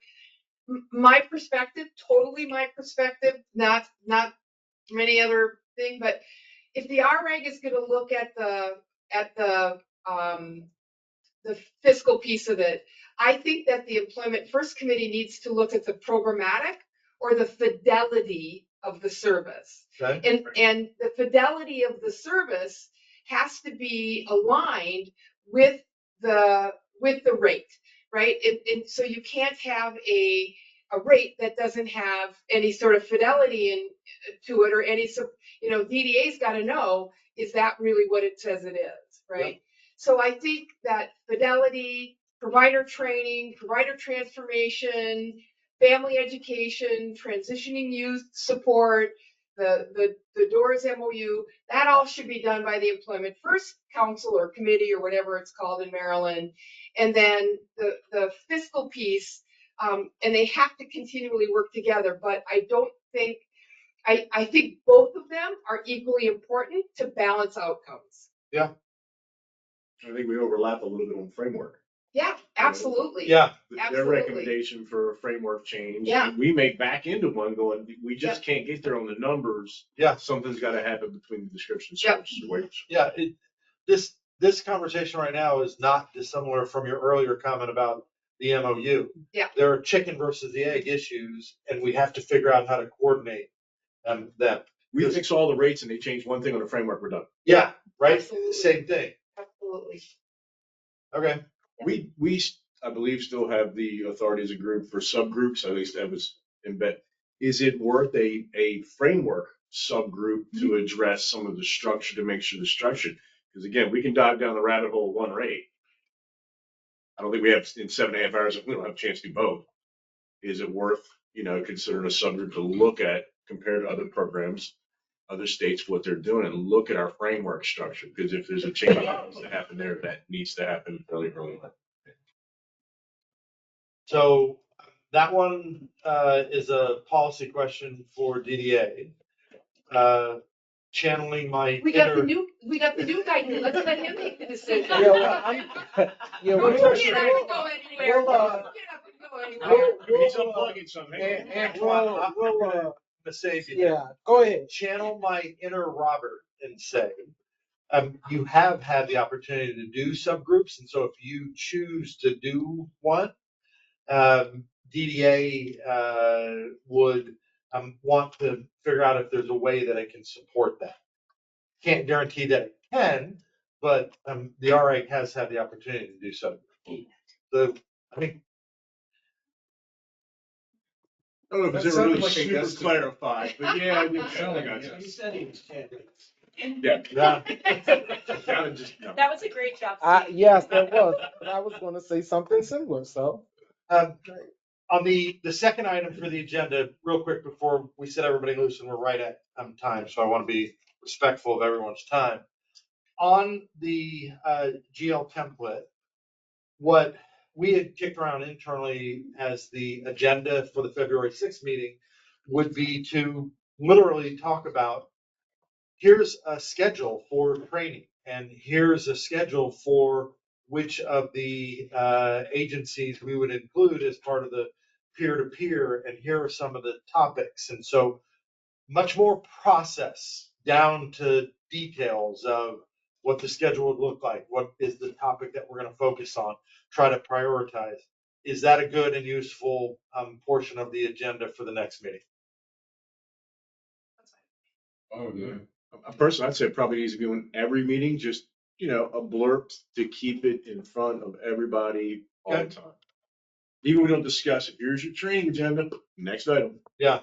My perspective, totally my perspective, not many other thing, but if the RRAG is going to look at the fiscal piece of it, I think that the Employment First Committee needs to look at the programmatic or the fidelity of the service. Okay. And the fidelity of the service has to be aligned with the rate, right? And so you can't have a rate that doesn't have any sort of fidelity to it, or any, DDA's got to know, is that really what it says it is, right? Yep. So I think that fidelity, provider training, provider transformation, family education, transitioning youth support, the DOORS MOU, that all should be done by the Employment First Council or Committee or whatever it's called in Maryland. And then the fiscal piece, and they have to continually work together, but I don't think, I think both of them are equally important to balance outcomes. Yeah. I think we overlap a little bit on framework. Yeah, absolutely. Yeah. Their recommendation for a framework change. Yeah. And we may back into one going, we just can't get there on the numbers. Yeah. Something's got to happen between the description. Yep. Yeah. This conversation right now is not dissimilar from your earlier comment about the MOU. Yeah. There are chicken versus the egg issues, and we have to figure out how to coordinate them. We fix all the rates and they change one thing on the framework, we're done. Yeah, right? Absolutely. Same thing. Absolutely. Okay. I believe, still have the authority as a group for subgroups, at least that was embed. Is it worth a framework subgroup to address some of the structure, to make sure the structure? Because again, we can dive down the rabbit hole one rate. I don't think we have in 7.5 hours, we don't have a chance to do both. Is it worth, considering a subgroup to look at compared to other programs, other states, what they're doing, and look at our framework structure? Because if there's a change that needs to happen there, that needs to happen fairly early on. So that one is a policy question for DDA. Channeling my We got the inner. new guy here. Let's let him make the decision. Yeah, well, yeah, No, we'll, you can't have to go anywhere. we'll, You don't have to go anywhere. He's unplugging something. Antoine, I'm we'll, gonna save you. yeah, go ahead. Channel my inner Robert and say, you have had the opportunity to do subgroups, and so if you choose to do one, DDA would want to figure out if there's a way that it can support that. Can't guarantee that it can, but the RA has had the opportunity to do so. So I think I don't know if That it's ever sounded really like super super clarified, but yeah, I think I got He you. said he was candid. Yeah. Kind of just, no. That was a great job, Steve. Yes, that was. And I was going to say something similar. So, on the second item for the agenda, real quick before we set everybody loose, and we're right at time, so I want to be respectful of everyone's time. On the GL template, what we had kicked around internally as the agenda for the February 6th meeting would be to literally talk about, here's a schedule for training, and here's a schedule for which of the agencies we would include as part of the peer-to-peer, and here are some of the topics. And so much more process down to details of what the schedule would look like, what is the topic that we're going to focus on, try to prioritize. Is that a good and useful portion of the agenda for the next meeting? Oh, yeah. Personally, I'd say it probably needs to be on every meeting, just, a blurb to keep it in front of everybody all the time. Even we don't discuss it. Here's your training agenda, next item. Yeah.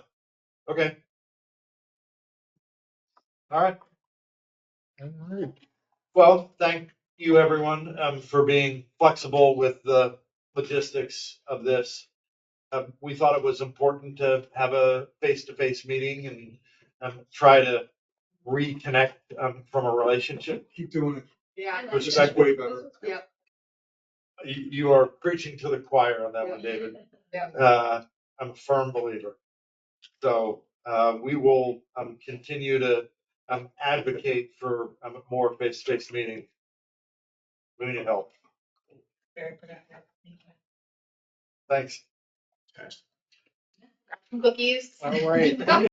Okay. All right. all right. Well, thank you, everyone, for being flexible with the logistics of this. We thought it was important to have a face-to-face meeting and try to reconnect from a relationship. Keep doing it. Yeah. This is Respect. way better. Yeah. You are preaching to the choir on that one, David. Yeah. I'm a firm believer. So we will continue to advocate for a more face-to-face meeting. We need help. Very productive. Thank you. Thanks. Cookies. All right.